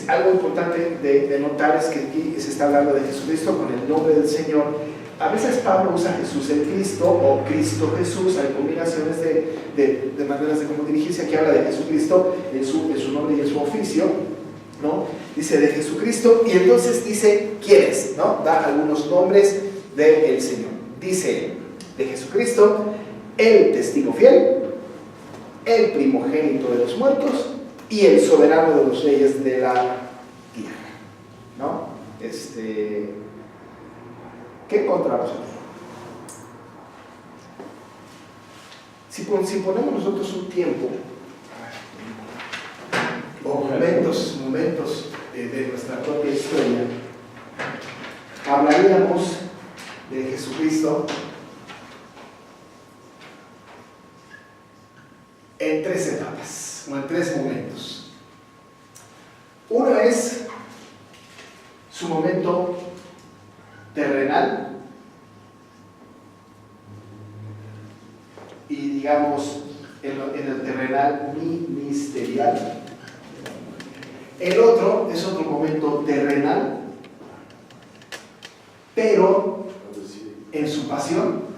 algo importante de notar es que aquí se está hablando de Jesucristo con el nombre del Señor. A veces Pablo usa Jesús el Cristo o Cristo Jesús, hay combinaciones de maneras de cómo dirigirse. Aquí habla de Jesucristo en su nombre y en su oficio, ¿no? Dice de Jesucristo y entonces dice quién es, ¿no? Da algunos nombres del Señor. Dice de Jesucristo, el testigo fiel, el primogénito de los muertos y el soberano de los reyes de la tierra, ¿no? ¿Qué encontramos aquí? Si ponemos nosotros un tiempo o momentos de nuestra propia historia, hablaríamos de Jesucristo etapas, o en 3 momentos. Uno es su momento terrenal y, digamos, en el terrenal ministerial. El otro es otro momento terrenal, pero en su pasión.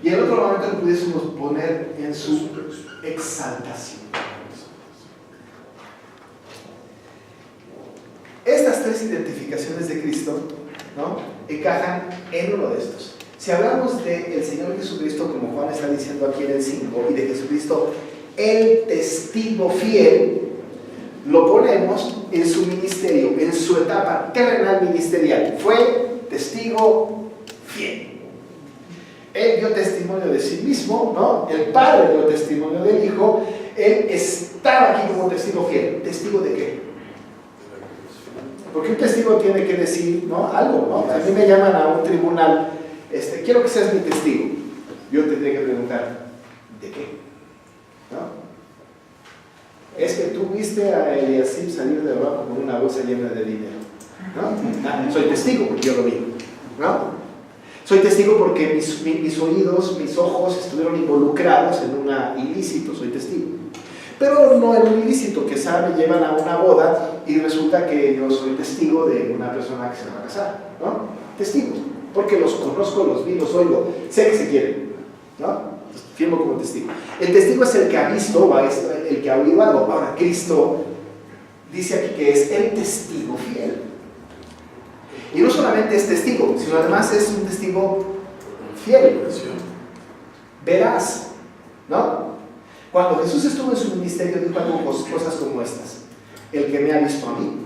Y el otro momento lo pudiésemos poner en su exaltación. Estas 3 identificaciones de Cristo, ¿no?, encajan en uno de estos. Si hablamos del Señor Jesucristo, como Juan está diciendo aquí en el 5, y de Jesucristo, el testigo fiel, lo ponemos en su ministerio, en su etapa terrenal ministerial. Fue testigo fiel. Él dio testimonio de sí mismo, ¿no? El Padre dio testimonio del Hijo. Él estaba aquí como testigo fiel. ¿Testigo de qué? Porque un testigo tiene que decir, ¿no?, algo, ¿no? A mí me llaman a un tribunal, quiero que seas mi testigo. Yo tendría que preguntar, ¿de qué? ¿No? Es que tú viste a Eliasib salir de abajo con una bolsa llena de dinero, ¿no? Soy testigo porque yo lo vi, ¿no? Soy testigo porque mis oídos, mis ojos estuvieron involucrados en un ilícito, soy testigo. Pero no en un ilícito, que me llevan a una boda y resulta que yo soy testigo de una persona que se va a casar, ¿no? Testigo, porque los conozco, los vi, los oigo, sé que se quieren, ¿no? Firmo como testigo. El testigo es el que ha visto o el que ha oído algo. Ahora, Cristo dice aquí que es el testigo fiel. Y no solamente es testigo, sino además es un testigo fiel, veraz, ¿no? Cuando Jesús estuvo en su ministerio, dijo cosas como estas: el que me ha visto a mí,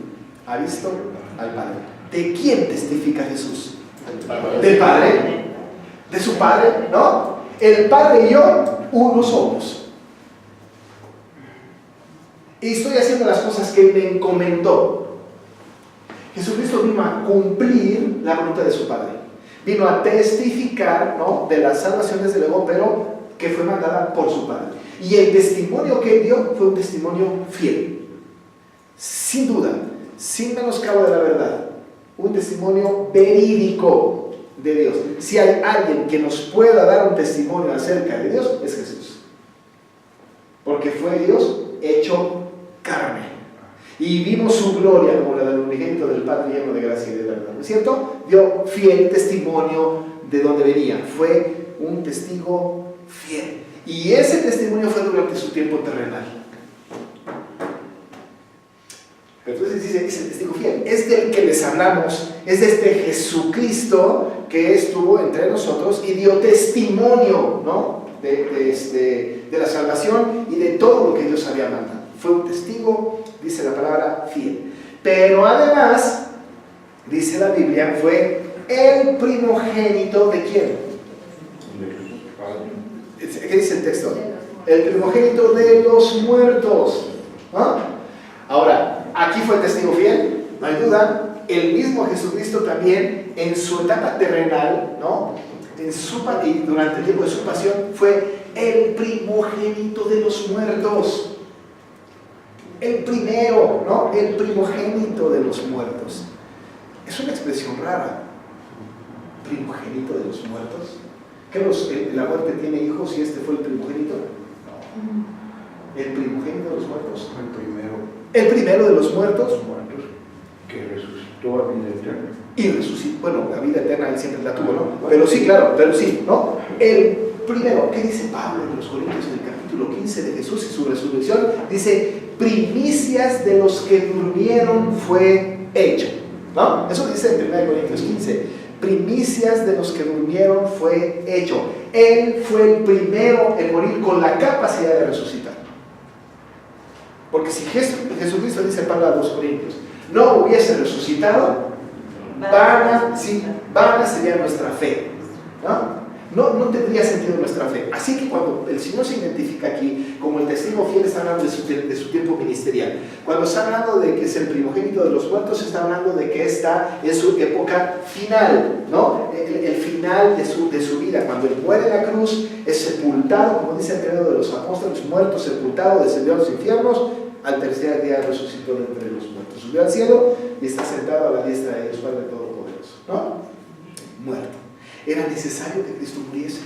ha visto al Padre. ¿De quién testifica Jesús? Del Padre. De su Padre, ¿no? El Padre y yo, uno somos. Y estoy haciendo las cosas que Él me encomendó. Jesucristo vino a cumplir la voluntad de su Padre. Vino a testificar, ¿no?, de la salvación desde luego, pero que fue mandada por su Padre. Y el testimonio que Él dio fue un testimonio fiel. Sin duda, sin menoscabo de la verdad. Un testimonio verídico de Dios. Si hay alguien que nos pueda dar un testimonio acerca de Dios, es Jesús. Porque fue Dios hecho carne. Y vimos su gloria como la del unigénito del Padre, lleno de gracia y de verdad. ¿No es cierto? Dio fiel testimonio de donde venía. Fue un testigo fiel. Y ese testimonio fue durante su tiempo terrenal. Pero entonces dice, es el testigo fiel. Es del que les hablamos. Es de este Jesucristo que estuvo entre nosotros y dio testimonio, ¿no?, de la salvación y de todo lo que Dios había mandado. Fue un testigo, dice la palabra, fiel. Pero además, dice la Biblia, fue el primogénito ¿de quién? ¿Qué dice el texto? El primogénito de los muertos, ¿no? Ahora, aquí fue el testigo fiel, no hay duda. El mismo Jesucristo también, en su etapa terrenal, ¿no?, y durante el tiempo de su pasión, fue el primogénito de los muertos. El primero, ¿no? El primogénito de los muertos. Es una expresión rara. Primogénito de los muertos. ¿Qué la muerte tiene hijos y este fue el primogénito? No. El primogénito de los muertos. El primero de los muertos. Que resucitó a vida eterna. Y resucitó. Bueno, la vida eterna él siempre la tuvo, ¿no? Pero sí, claro, pero sí, ¿no? El primero, ¿qué dice Pablo en los Corintios en el capítulo 15 de Jesús y su resurrección? Dice, primicias de los que durmieron fue hecho, ¿no? Eso dice en 1 Corintios 15. Primicias de los que durmieron fue hecho. Él fue el primero en morir con la capacidad de resucitar. Porque si Jesucristo, dice Pablo a los Corintios, no hubiese resucitado, vana sería nuestra fe, ¿no? no tendría sentido nuestra fe. Así que cuando el Señor se identifica aquí como el testigo fiel, está hablando de su tiempo ministerial. Cuando está hablando de que es el primogénito de los muertos, está hablando de que está en su época final, ¿no? El final de su vida. Cuando Él muere en la cruz, es sepultado, como dice el credo de los apóstoles, muerto, sepultado, descendió a los infiernos, al tercer día resucitó de entre los muertos. Subió al cielo y está sentado a la diestra de Dios Padre Todopoderoso, ¿no? Muerto. Era necesario que Cristo muriese.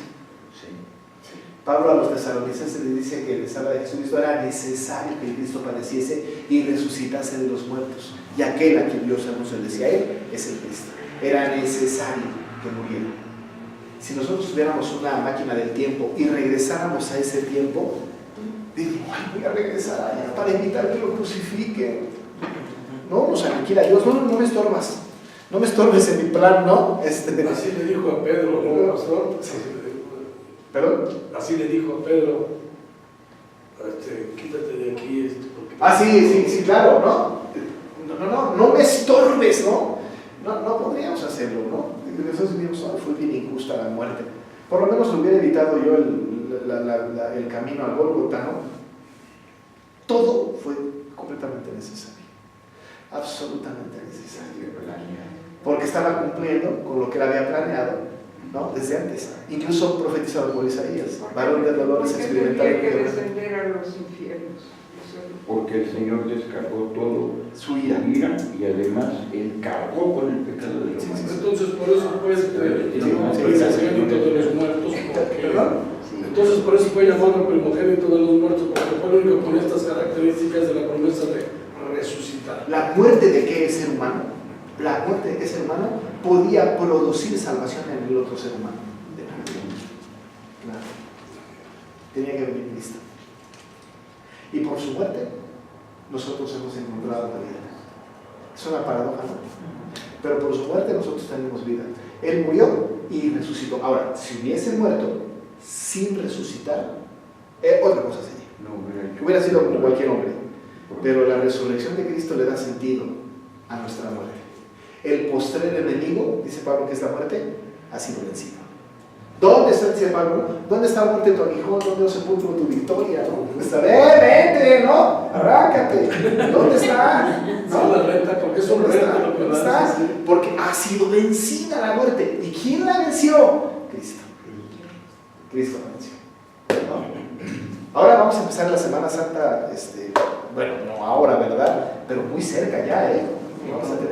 Pablo a los tesalonicenses les dice que les habla de Jesucristo, era necesario que Cristo padeciese y resucitase de los muertos. Y aquel a quien Dios anunció, decía él, es el Cristo. Era necesario que muriera. Si nosotros tuviéramos una máquina del tiempo y regresáramos a ese tiempo, digo, ay, voy a regresar allá para evitar que lo crucifiquen. No, nos aniquila Dios, no me estorbas. No me estorbes en mi plan, ¿no? Así le dijo a Pedro, ¿no, pastor? Sí. ¿Perdón? Así le dijo a Pedro, quítate de aquí. Porque... sí, claro, ¿no? No me estorbes, ¿no? No podríamos hacerlo, ¿no? Nosotros diríamos, fue bien injusta la muerte. Por lo menos lo hubiera evitado yo el camino al Gólgota, ¿no? Todo fue completamente necesario. Absolutamente necesario. Porque estaba cumpliendo con lo que él había planeado, ¿no? Desde antes. Incluso profetizado por Isaías. Varón de dolores experimentado. ¿Por qué tenía que descender a los infiernos? Porque el Señor descargó todo su ira. Y además Él cargó con el pecado de los humanos. Entonces por eso fue primogénito de los muertos. Entonces por eso fue llamado primogénito de los muertos, porque fue el único con estas características de la promesa de resucitar. La muerte de qué ser humano, la muerte de qué ser humano podía producir salvación en el otro ser humano. Claro. Tenía que venir Cristo. Y por su muerte, nosotros hemos encontrado la vida. Es una paradoja, ¿no? Pero por su muerte nosotros tenemos vida. Él murió y resucitó. Ahora, si hubiese muerto sin resucitar, otra cosa sería. No hubiera sido como cualquier hombre. Pero la resurrección de Cristo le da sentido a nuestra muerte. El postrer enemigo, dice Pablo, que es la muerte, ha sido vencido. ¿Dónde está, dice Pablo? ¿Dónde está muerte tu aguijón? ¿Dónde sepulcro tu victoria? ¿No? ¿Dónde está? Vente, ¿no? Arráncate. ¿Dónde está? ¿No? La renta, porque es un reto. ¿Dónde está? Porque ha sido vencida la muerte. ¿Y quién la venció? Cristo. Cristo la venció. ¿No? Ahora vamos a empezar la Semana Santa, bueno, no ahora, ¿verdad? Pero muy cerca ya,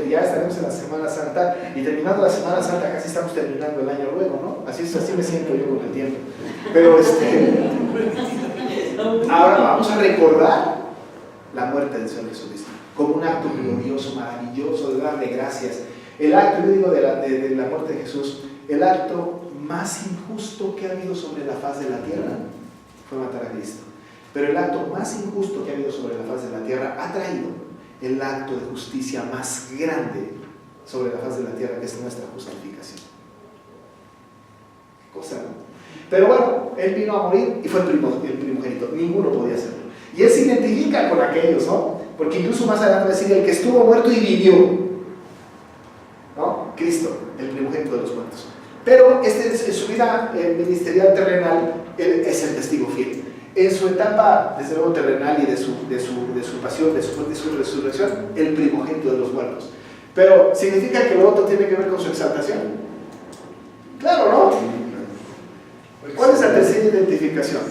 ya estaremos en la Semana Santa y terminando la Semana Santa casi estamos terminando el año luego, ¿no? Así me siento yo con el tiempo. Pero ahora vamos a recordar la muerte del Señor Jesucristo como un acto glorioso, maravilloso, de darle gracias. El acto, yo digo, de la muerte de Jesús, el acto más injusto que ha habido sobre la faz de la tierra fue matar a Cristo. Pero el acto más injusto que ha habido sobre la faz de la tierra ha traído el acto de justicia más grande sobre la faz de la tierra, que es nuestra justificación. ¿Qué cosa, no? Pero bueno, Él vino a morir y fue el primogénito. Ninguno podía hacerlo. Y Él se identifica con aquellos, ¿no? Porque incluso más adelante va a decir, el que estuvo muerto y vivió, ¿no? Cristo, el primogénito de los muertos. Pero en su vida ministerial terrenal, Él es el testigo fiel. En su etapa, desde luego, terrenal y de su pasión, de su resurrección, el primogénito de los muertos. Pero, ¿significa que lo otro tiene que ver con su exaltación? Claro, ¿no? ¿Cuál es la tercera identificación?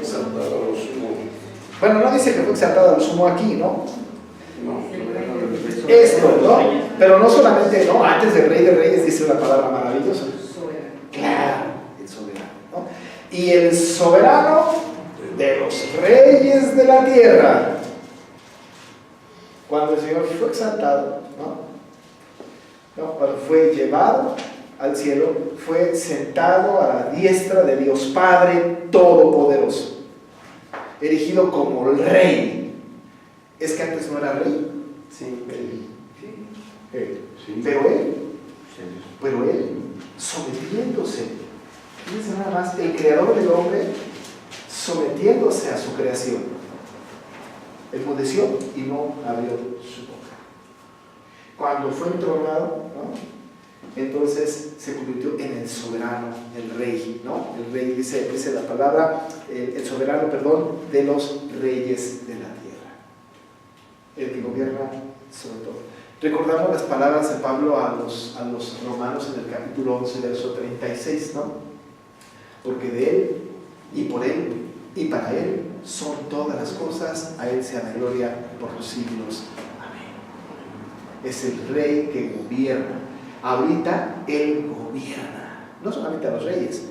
Exaltado a lo sumo. Bueno, no dice que fue exaltado a lo sumo aquí, ¿no? No. Esto, ¿no? Pero no solamente, ¿no? Antes del Rey de Reyes dice una palabra maravillosa. Claro, el soberano, ¿no? Y el soberano de los reyes de la tierra. Cuando el Señor fue exaltado, ¿no? Cuando fue llevado al cielo, fue sentado a la diestra de Dios Padre Todopoderoso, erigido como el rey. ¿Es que antes no era rey? Sí. Pero él, sometiéndose, fíjense nada más, el creador del hombre sometiéndose a su creación, enmudeció y no abrió su boca. Cuando fue entronado, ¿no? entonces se convirtió en el soberano, el rey, ¿no? El rey dice la palabra, el soberano, perdón, de los reyes de la tierra. El que gobierna sobre todo. Recordamos las palabras de Pablo a los romanos en el capítulo 11, verso 36, ¿no? Porque de Él, y por Él, y para Él son todas las cosas, a Él sea la gloria por los siglos. Amén. Es el rey que gobierna. Ahorita Él gobierna, no solamente a los reyes,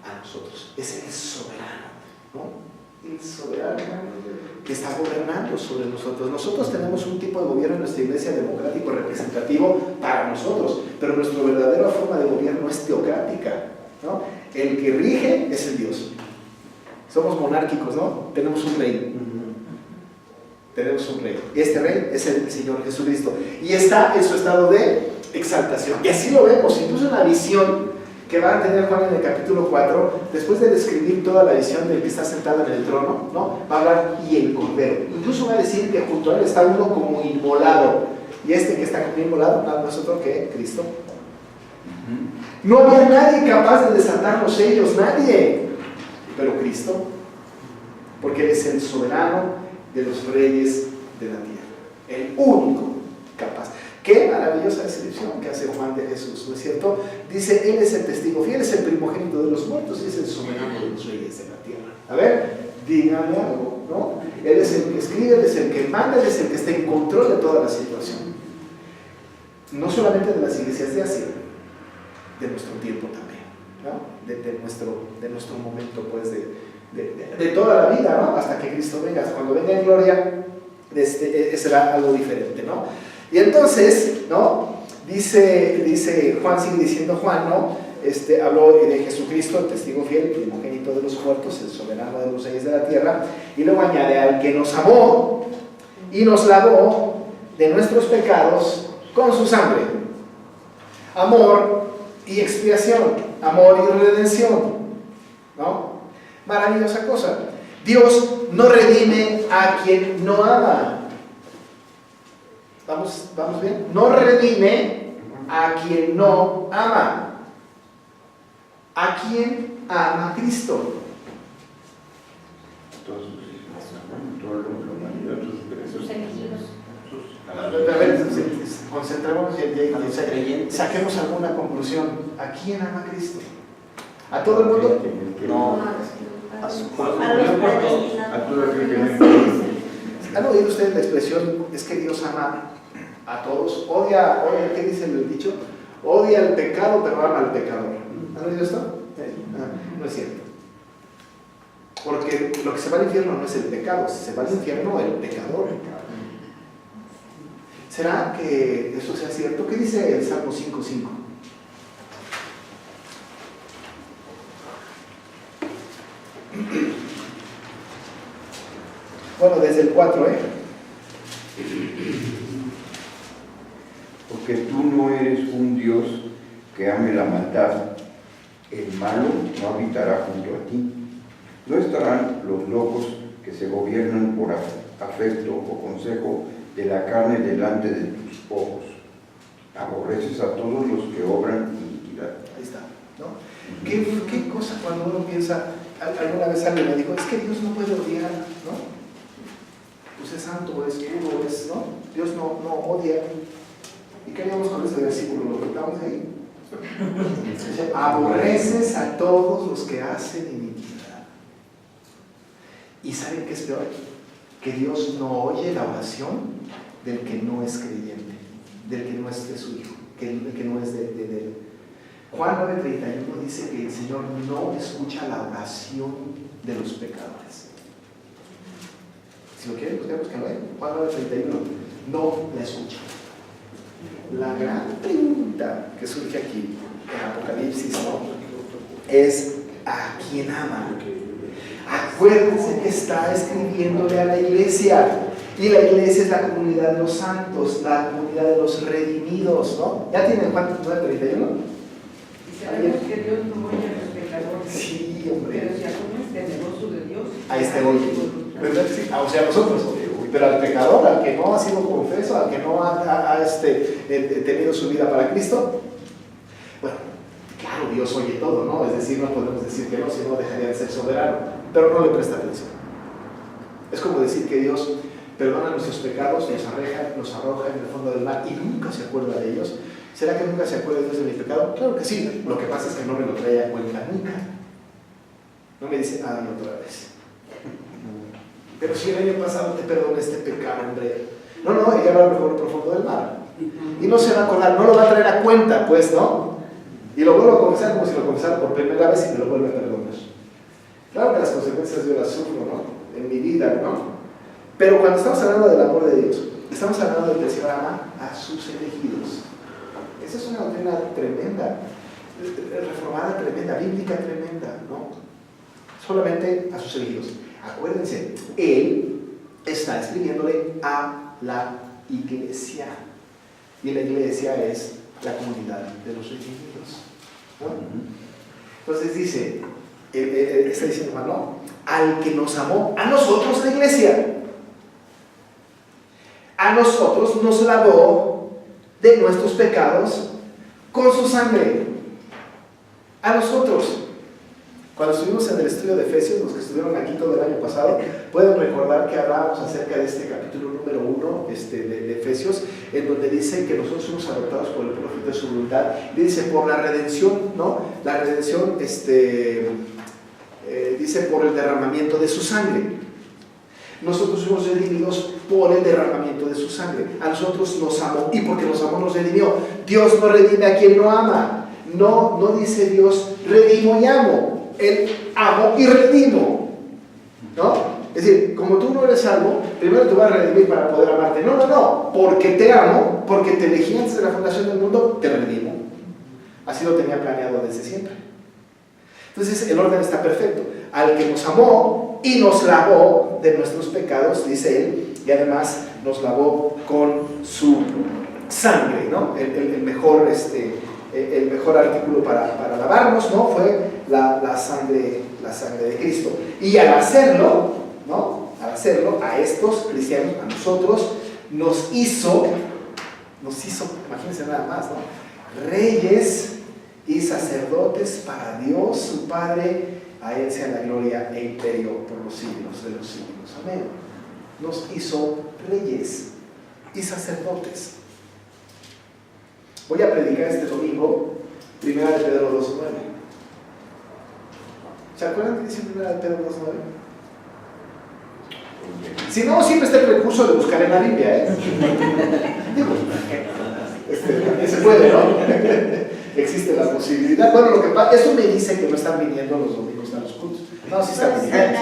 a nosotros. Es el soberano, ¿no? El soberano que está gobernando sobre nosotros. Nosotros tenemos un tipo de gobierno en nuestra iglesia democrático representativo para nosotros, pero nuestra verdadera forma de gobierno es teocrática, ¿no? El que rige es el Dios. Somos monárquicos, ¿no? Tenemos un rey. Tenemos un rey. Y este rey es el Señor Jesucristo. Y está en su estado de exaltación. Y así lo vemos, incluso en la visión que va a tener Juan en el capítulo 4, después de describir toda la visión del que está sentado en el trono, ¿no? Va a hablar y el cordero. Incluso va a decir que junto a él está uno como inmolado. Y este que está como inmolado no es otro que Cristo. No había nadie capaz de desatar los sellos, nadie. Pero Cristo, porque Él es el soberano de los reyes de la tierra. El único capaz. Qué maravillosa descripción que hace Juan de Jesús, ¿no es cierto? Dice, Él es el testigo fiel, es el primogénito de los muertos y es el soberano de los reyes de la tierra. A ver, díganme algo, ¿no? Él es el que escribe, Él es el que manda, Él es el que está en control de toda la situación. No solamente de las iglesias de Asia, de nuestro tiempo también, ¿no? De nuestro momento, pues, de toda la vida, ¿no? Hasta que Cristo venga. Cuando venga en gloria, será algo diferente, ¿no? Y entonces, ¿no? Dice Juan, sigue diciendo Juan, ¿no? Habló de Jesucristo, el testigo fiel, el primogénito de los muertos, el soberano de los reyes de la tierra, y luego añade al que nos amó y nos lavó de nuestros pecados con su sangre. Amor y expiación, amor y redención, ¿no? Maravillosa cosa. Dios no redime a quien no ama. ¿Vamos bien? No redime a quien no ama. ¿A quien ama a Cristo? Todos sus hijos, toda la humanidad, Sus elegidos. A ver, concentrémonos y saquemos alguna conclusión. ¿A quién ama Cristo? ¿A todo el mundo? No. A los predestinados. A todo aquel que no. ¿Han oído ustedes la expresión, es que Dios ama a todos? Odia, ¿qué dice el dicho? Odia el pecado, pero ama al pecador. ¿Han oído esto? No es cierto. Porque lo que se va al infierno no es el pecado, se va al infierno el pecador. ¿Será que eso sea cierto? ¿Qué dice el Salmo 5:5? Bueno, desde el 4, Porque tú no eres un Dios que ame la maldad, el malo no habitará junto a ti. No estarán los locos que se gobiernan por afecto o consejo de la carne delante de tus ojos. Aborreces a todos los que obran iniquidad. Ahí está, ¿no? ¿Qué cosa cuando uno piensa, alguna vez alguien me dijo, es que Dios no puede odiar, ¿no? Pues es santo, es puro, ¿no? Dios no odia. ¿Y qué haríamos con ese versículo? ¿Lo quitamos de ahí? Aborreces a todos los que hacen iniquidad. ¿Y saben qué es peor? Que Dios no oye la oración del que no es creyente, del que no es de su hijo, del que no es de él. Juan 9:31 dice que el Señor no escucha la oración de los pecadores. Si lo quieren, busquemos que no es. Juan 9:31 no la escucha. La gran pregunta que surge aquí en Apocalipsis, ¿no? Es ¿a quién ama? Acuérdense que está escribiéndole a la iglesia, y la iglesia es la comunidad de los santos, la comunidad de los redimidos, ¿no? ¿Ya tienen Juan 9:31? Y sabemos que Dios no oye a los pecadores. Sí, hombre. Pero si alguno es temeroso de Dios, Ahí está hoy. ¿Verdad? Sí. O sea, nosotros, pero al pecador, al que no ha sido confeso, al que no ha tenido su vida para Cristo, Bueno, claro, Dios oye todo, ¿no? Es decir, no podemos decir que no, si no dejaría de ser soberano, pero no le presta atención. Es como decir que Dios perdona nuestros pecados, nos arroja en el fondo del mar y nunca se acuerda de ellos. ¿Será que nunca se acuerda Dios de mi pecado? Claro que sí, lo que pasa es que no me lo trae a cuenta nunca. No me dice, ay, otra vez. Pero si el año pasado te perdoné este pecado, hombre. No, ella va a lo profundo del mar. Y no se va a acordar, no lo va a traer a cuenta, pues, ¿no? Y lo vuelvo a confesar como si lo confesara por primera vez y me lo vuelve a perdonar. Claro que las consecuencias yo las sufro, ¿no? En mi vida, ¿no? Pero cuando estamos hablando del amor de Dios, estamos hablando de que el Señor ama a sus elegidos. Esa es una doctrina tremenda, reformada tremenda, bíblica tremenda, ¿no? Solamente a sus elegidos. Acuérdense, Él está escribiéndole a la iglesia. Y la iglesia es la comunidad de los redimidos, ¿no? Entonces dice, está diciendo, hermano, al que nos amó, a nosotros la iglesia, a nosotros nos lavó de nuestros pecados con su sangre. A nosotros. Cuando estuvimos en el estudio de Efesios, los que estuvieron aquí todo el año pasado, pueden recordar que hablábamos acerca de este capítulo número 1 de Efesios, en donde dice que nosotros somos adoptados por el propósito de su voluntad. Y dice, por la redención, ¿no? La redención, dice, por el derramamiento de su sangre. Nosotros fuimos redimidos por el derramamiento de su sangre. A nosotros nos amó, y porque nos amó nos redimió. Dios no redime a quien no ama. No dice Dios, redimo y amo. Él amo y redimo, ¿no? Es decir, como tú no eres salvo, primero te voy a redimir para poder amarte. No, porque te amo, porque te elegí antes de la fundación del mundo, te redimo. Así lo tenía planeado desde siempre. Entonces el orden está perfecto. Al que nos amó y nos lavó de nuestros pecados, dice él, y además nos lavó con su sangre, ¿no? El mejor artículo para lavarnos, ¿no? Fue la sangre de Cristo. Y al hacerlo, ¿no? Al hacerlo, a estos cristianos, a nosotros, nos hizo, imagínense nada más, ¿no? Reyes y sacerdotes para Dios, su Padre. A Él sea la gloria e imperio por los siglos de los siglos. Amén. Nos hizo reyes y sacerdotes. Voy a predicar este domingo, 1 de Pedro 2:9. ¿Se acuerdan que dice 1 de Pedro 2:9? Si no, siempre está el recurso de buscar en la Biblia, ¿eh? Digo, también se puede, ¿no? Existe la posibilidad. Bueno, lo que pasa, eso me dice que no están viniendo los domingos a los cultos. No, sí están viniendo.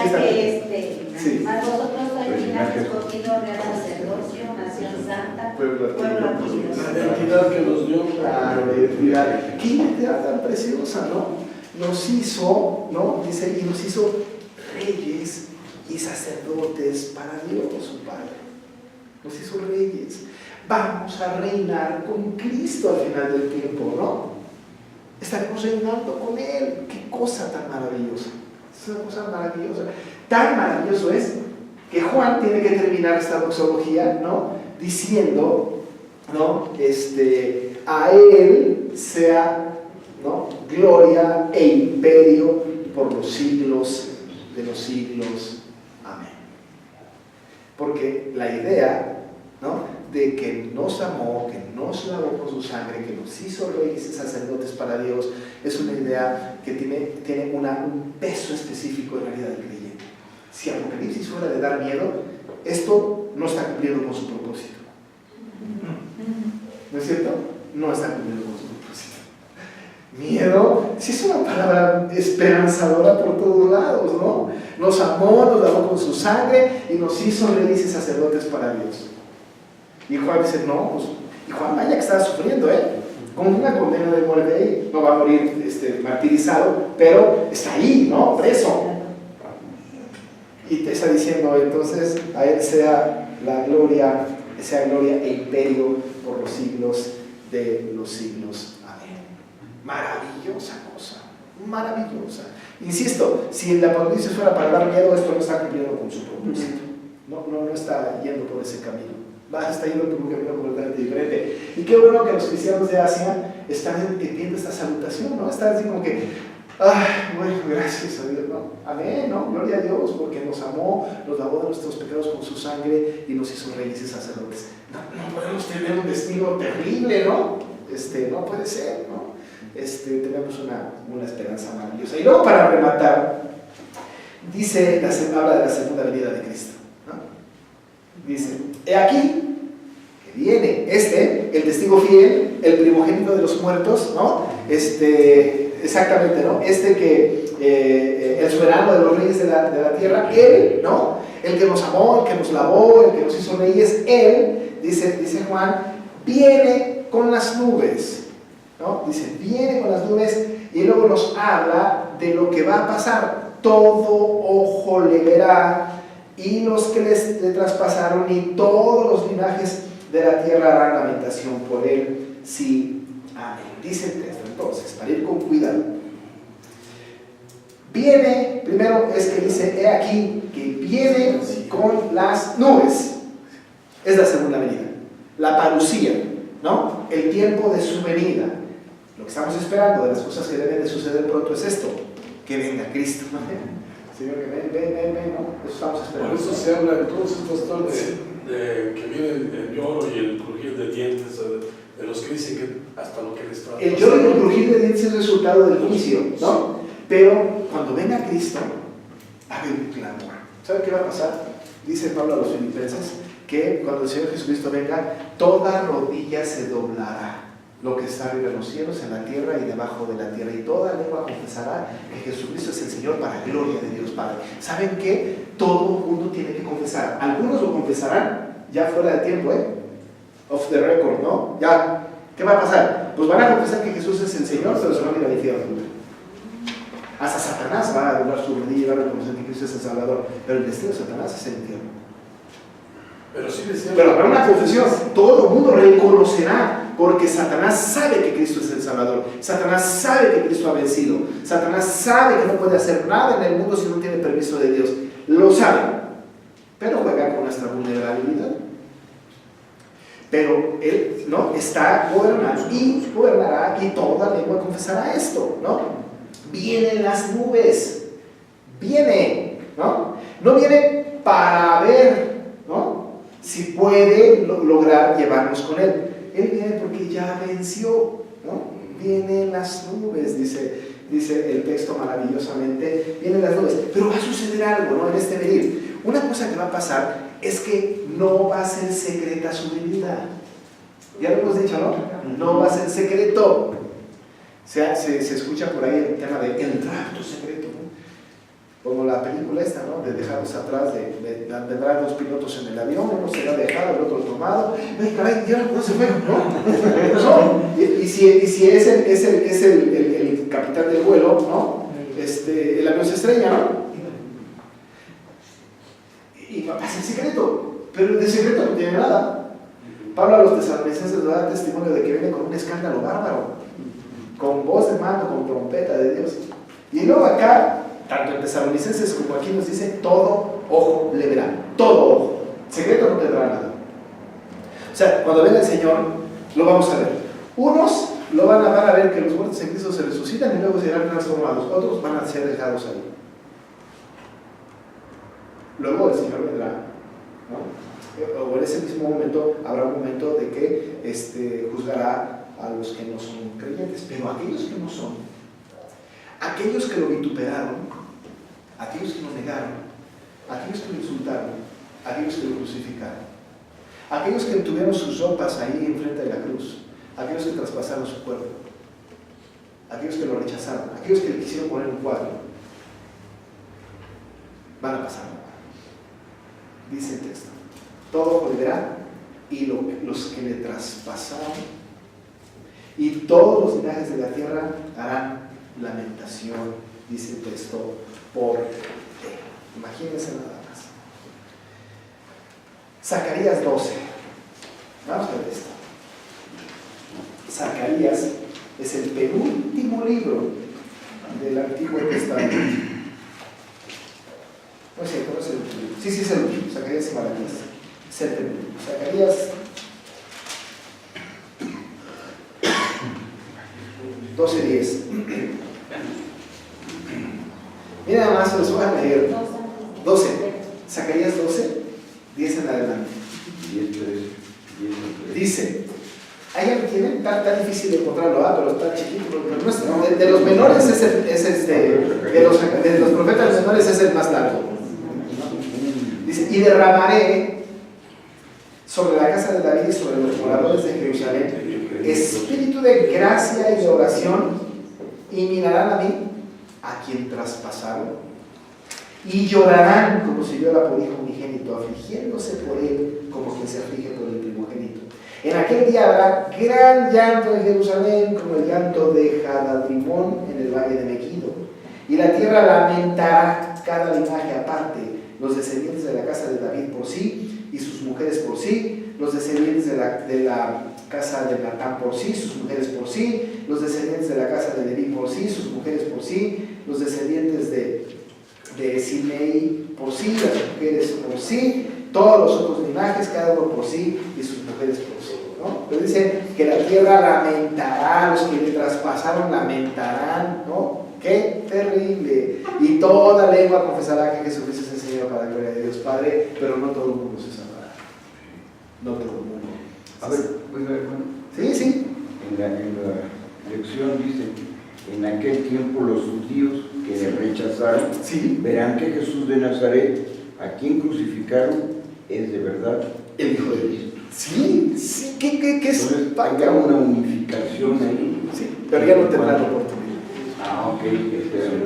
Sí. A vosotros sois linaje escogido, real sacerdocio, nación santa, pueblo adquirido. La identidad que nos dio. La identidad. Qué identidad tan preciosa, ¿no? Nos hizo, ¿no? Dice, y nos hizo reyes y sacerdotes para Dios, su Padre. Nos hizo reyes. Vamos a reinar con Cristo al final del tiempo, ¿no? Estaremos reinando con Él. Qué cosa tan maravillosa. Es una cosa maravillosa. Tan maravilloso es que Juan tiene que terminar esta doxología, ¿no? Diciendo, ¿no? A Él sea, ¿no? Gloria e imperio por los siglos de los siglos. Amén. Porque la idea, ¿no? De que nos amó, que nos lavó con su sangre, que nos hizo reyes y sacerdotes para Dios, es una idea que tiene un peso específico en la vida del creyente. Si Apocalipsis fuera de dar miedo, esto no está cumpliendo con su propósito. ¿No es cierto? No está cumpliendo con su propósito. Miedo, sí es una palabra esperanzadora por todos lados, ¿no? Nos amó, nos lavó con su sangre y nos hizo reyes y sacerdotes para Dios. Y Juan dice, no, pues, y Juan vaya que estaba sufriendo, como una condena de muerte ahí, no va a morir martirizado, pero está ahí, ¿no? Preso. Y te está diciendo, entonces, a Él sea gloria e imperio por los siglos de los siglos. Amén. Maravillosa cosa, maravillosa. Insisto, si el Apocalipsis fuera para dar miedo, esto no está cumpliendo con su propósito. No está yendo por ese camino. Está yendo por un camino completamente diferente. Y qué bueno que los cristianos de Asia están viendo esta salutación, ¿no? Están así como que, ay, bueno, gracias a Dios, ¿no? Amén, ¿no? Gloria a Dios, porque nos amó, nos lavó de nuestros pecados con su sangre y nos hizo reyes y sacerdotes. No podemos tener un destino terrible, ¿no? No puede ser, ¿no? Tenemos una esperanza maravillosa. Y luego, para rematar, habla de la segunda venida de Cristo, ¿no? Dice, he aquí que viene el testigo fiel, el primogénito de los muertos, ¿no? Exactamente, ¿no? El soberano de los reyes de la tierra, él, ¿no? El que nos amó, el que nos lavó, el que nos hizo reyes, él, dice Juan, viene con las nubes, ¿no? Dice, viene con las nubes, y luego nos habla de lo que va a pasar. Todo ojo le verá, y los que le traspasaron, y todos los linajes de la tierra harán lamentación por él. Sí, amén. Dice el texto, entonces, para ir con cuidado. Viene, primero es que dice, he aquí, que viene con las nubes. Es la segunda venida. La parucía, ¿no? El tiempo de su venida. Lo que estamos esperando de las cosas que deben de suceder pronto es esto, que venga Cristo. Señor, que ven, ¿no? Eso estamos esperando. Por eso se habla entonces, pastor, de que viene el lloro y el crujir de dientes, de los que dicen que hasta lo que les trata. El lloro y el crujir de dientes es resultado del juicio, ¿no? Pero cuando venga Cristo, va a haber un clamor. ¿Sabe qué va a pasar? Dice Pablo a los filipenses que cuando el Señor Jesucristo venga, toda rodilla se doblará. Lo que está arriba en los cielos, en la tierra y debajo de la tierra, y toda lengua confesará que Jesucristo es el Señor para gloria de Dios Padre. ¿Saben qué? Todo el mundo tiene que confesar. Algunos lo confesarán ya fuera de tiempo, off the record, ¿no? Ya, ¿qué va a pasar? Pues van a confesar que Jesús es el Señor, pero se van a ir al infierno. Hasta Satanás va a doblar su rodilla y va a reconocer que Cristo es el Salvador, pero el destino de Satanás es el infierno. Pero habrá una confesión, todo el mundo reconocerá, porque Satanás sabe que Cristo es el Salvador, Satanás sabe que Cristo ha vencido, Satanás sabe que no puede hacer nada en el mundo si no tiene permiso de Dios, lo sabe, pero juega con nuestra vulnerabilidad. Pero Él, ¿no? Está gobernando y gobernará, y toda lengua confesará esto, ¿no? Vienen las nubes, viene, ¿no? No viene para ver, ¿no? Si puede lograr llevarnos con Él. Él viene porque ya venció, ¿no? Vienen las nubes, dice el texto maravillosamente, vienen las nubes. Pero va a suceder algo, ¿no? En este venir. Una cosa que va a pasar es que no va a ser secreta su venida. Ya lo hemos dicho, ¿no? No va a ser secreto. Se escucha por ahí el tema de el rapto secreto, ¿no? Como la película esta, ¿no? De dejarlos atrás, vendrán dos pilotos en el avión, uno será dejado, el otro tomado. ¡Ay, caray! Ya no se fue, ¿no? ¿No? Y si es el capitán del vuelo, ¿no? El avión se estrella, ¿no? Y va a ser secreto, pero de secreto no tiene nada. Pablo a los tesalonicenses le da testimonio de que viene con un escándalo bárbaro, con voz de mando, con trompeta de Dios. Y luego acá, tanto en Tesalonicenses como aquí nos dice, todo ojo le verá, todo ojo. Secreto no tendrá nada. O sea, cuando venga el Señor, lo vamos a ver. Unos van a ver que los muertos en Cristo se resucitan y luego serán transformados. Otros van a ser dejados ahí. Luego el Señor vendrá, ¿no? O en ese mismo momento habrá un momento de que juzgará a los que no son creyentes, pero aquellos que no son, aquellos que lo vituperaron, aquellos que lo negaron, aquellos que lo insultaron, aquellos que lo crucificaron, aquellos que tuvieron sus ropas ahí enfrente de la cruz, aquellos que traspasaron su cuerpo, aquellos que lo rechazaron, aquellos que le quisieron poner un cuadro, van a pasar. Dice el texto, todo volverá, y los que le traspasaron y todos los linajes de la tierra harán lamentación, dice el texto, por él. Imagínense nada más. Zacarías 12. Vamos a ver esto. Zacarías es el penúltimo libro del Antiguo Testamento. No es cierto, no es el último. Sí, es el último. Zacarías y Malaquías. Es el penúltimo. Zacarías. 12:10. Mira nada más, se los voy a leer. 12. Zacarías 12, 10 en adelante. 10, 13, 10. Dice, ahí lo tienen, está tan difícil de encontrarlo, pero está chiquito. De los menores de los profetas menores es el más largo. Dice, y derramaré sobre la casa de David y sobre los moradores de Jerusalén espíritu de gracia y de oración, y mirarán a mí, a quien traspasaron, y llorarán como si llora por hijo unigénito, afligiéndose por él como quien se aflige por el primogénito. En aquel día habrá gran llanto en Jerusalén, como el llanto de Hadadrimón en el valle de Megido, y la tierra lamentará cada linaje aparte, los descendientes de la casa de David por sí, y sus mujeres por sí, los descendientes de la casa de Natán por sí, sus mujeres por sí, los descendientes de la casa de Leví por sí, sus mujeres por sí, los descendientes de Simei por sí, las mujeres por sí, todos los otros linajes, cada uno por sí, y sus mujeres por sí, ¿no? Pero dice que la tierra lamentará, los que le traspasaron lamentarán, ¿no? ¡Qué terrible! Y toda lengua confesará que Jesucristo es el Señor para la gloria de Dios Padre, pero no todo el mundo se salvará. No todo el mundo. A ver, oiga, hermano. Sí. En la lección dice, en aquel tiempo los judíos que le rechazaron, Sí. verán que Jesús de Nazaret, a quien crucificaron, es de verdad El Hijo de Dios. Sí. ¿Qué es? Entonces, haya una unificación ahí. Sí, pero ya no tendrán la oportunidad. Ok.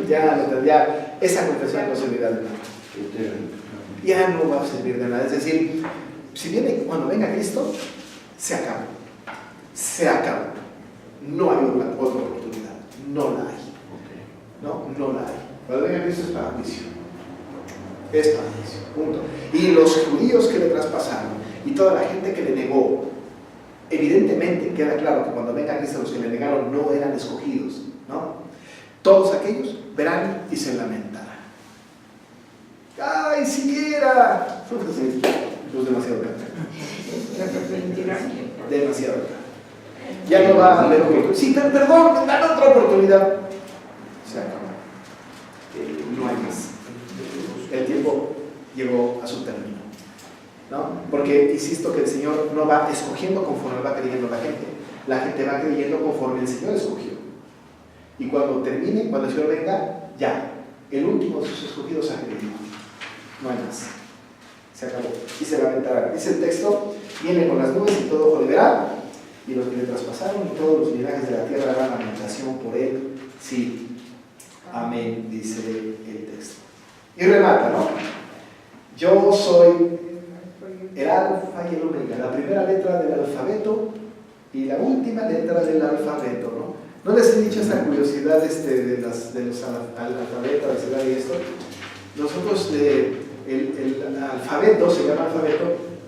Ya esa confesión no servirá de nada. Ya no va a servir de nada. Es decir, cuando venga Cristo, se acaba. Se acaba. No hay otra oportunidad. No la hay. No la hay. Cuando venga Cristo es para juicio. Es para juicio. Punto. Y los judíos que le traspasaron y toda la gente que le negó, evidentemente queda claro que cuando venga Cristo los que le negaron no eran escogidos, ¿no? Todos aquellos verán y se lamentarán. ¡Ay, si era! Pues demasiado caro. Demasiado caro. Ya no va a haber oportunidad. Sí, perdón, dan otra oportunidad. Se acabó. No hay más. El tiempo llegó a su término, ¿no? Porque insisto que el Señor no va escogiendo conforme va creyendo la gente. La gente va creyendo conforme el Señor escogió. Y cuando termine, cuando el Señor venga, ya, el último de sus escogidos ha creído. No hay más. Se acabó. Y se lamentará. Dice el texto, viene con las nubes y todo ojo le verá, y los que le traspasaron y todos los linajes de la tierra harán lamentación por él. Sí. Amén, dice el texto. Y remata, ¿no? Yo soy el alfa y el omega, la primera letra del alfabeto y la última letra del alfabeto, ¿no? ¿No les he dicho esta curiosidad de los alfabetos y esto? Nosotros, el alfabeto se llama alfabeto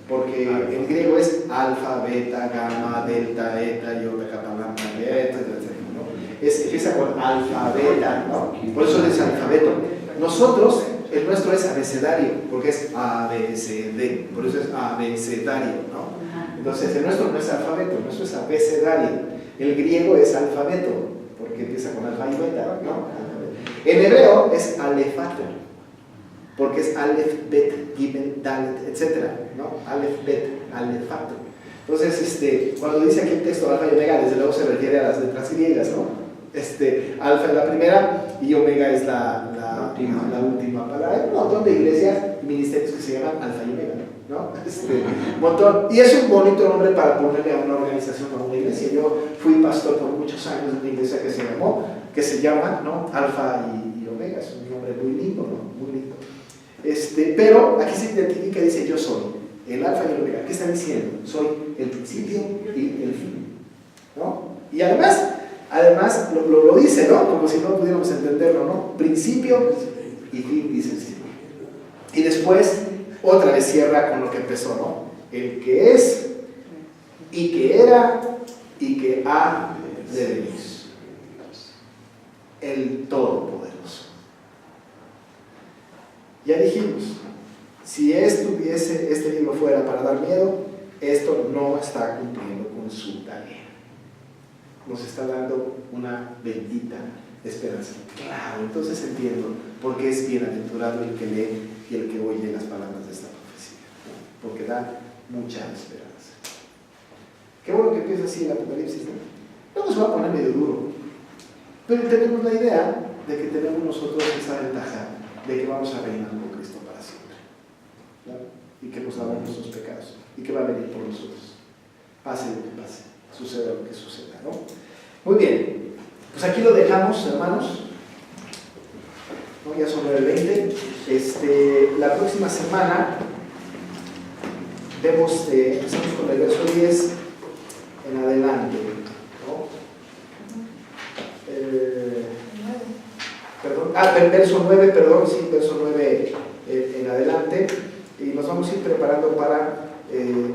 porque en griego es alfa, beta, gamma, delta, eta, iota, kappa, lambda, eta, ¿no? Empieza con alfa, beta, ¿no? Por eso es alfabeto. Nosotros, el nuestro es abecedario, porque es A, B, C, D, por eso es abecedario, ¿no? Entonces el nuestro no es alfabeto, el nuestro es abecedario. El griego es alfabeto, porque empieza con alfa y beta, ¿no? En hebreo es alefato, porque es alef, bet, gimel, dalet, etc., ¿no? Alef, bet, alefato. Entonces, cuando dice aquí el texto alfa y omega, desde luego se refiere a las letras griegas, ¿no? Alfa es la primera y omega es la última palabra. Hay un montón de iglesias y ministerios que se llaman alfa y omega, ¿no? Montón. Y es un bonito nombre para ponerle a una organización o a una iglesia. Yo fui pastor por muchos años de una iglesia que se llama, ¿no? Alfa y omega. Es un nombre muy lindo, ¿no? Muy lindo. Pero aquí se identifica y dice yo soy el alfa y el omega. ¿Qué está diciendo? Soy el principio y el fin, ¿no? Y además lo dice, ¿no? Como si no pudiéramos entenderlo, ¿no? Principio y fin, dice el Señor. Y después, otra vez cierra con lo que empezó, ¿no? El que es, y que era, y que ha de venir. El Todopoderoso. Ya dijimos, si este libro fuera para dar miedo, esto no está cumpliendo con su tarea. nos está dando una bendita esperanza. Claro, entonces entiendo por qué es bienaventurado el que lee y el que oye las palabras de esta profecía, ¿no? Porque da mucha esperanza. Qué bueno que empieza así el Apocalipsis, ¿no? Luego se va a poner medio duro, pero tenemos la idea de que tenemos nosotros esa ventaja de que vamos a reinar con Cristo para siempre, ¿no? Y que nos lavan nuestros pecados y que va a venir por nosotros, pase lo que pase, suceda lo que suceda, ¿no? Muy bien, pues aquí lo dejamos, hermanos, ¿no? Ya son 9:20. La próxima semana vemos, empezamos con el verso 10 en adelante, ¿no? Verso 9, perdón, sí, verso 9 en adelante, y nos vamos a ir preparando para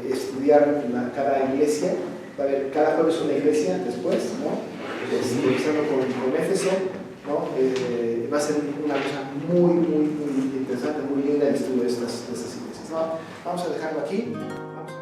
estudiar cada iglesia. Va a haber cada jueves una iglesia después, ¿no? Empezando con Éfeso, ¿no? Va a ser una cosa muy, muy, muy interesante, muy linda el estudio de estas iglesias, ¿no? Vamos a dejarlo aquí. Vamos a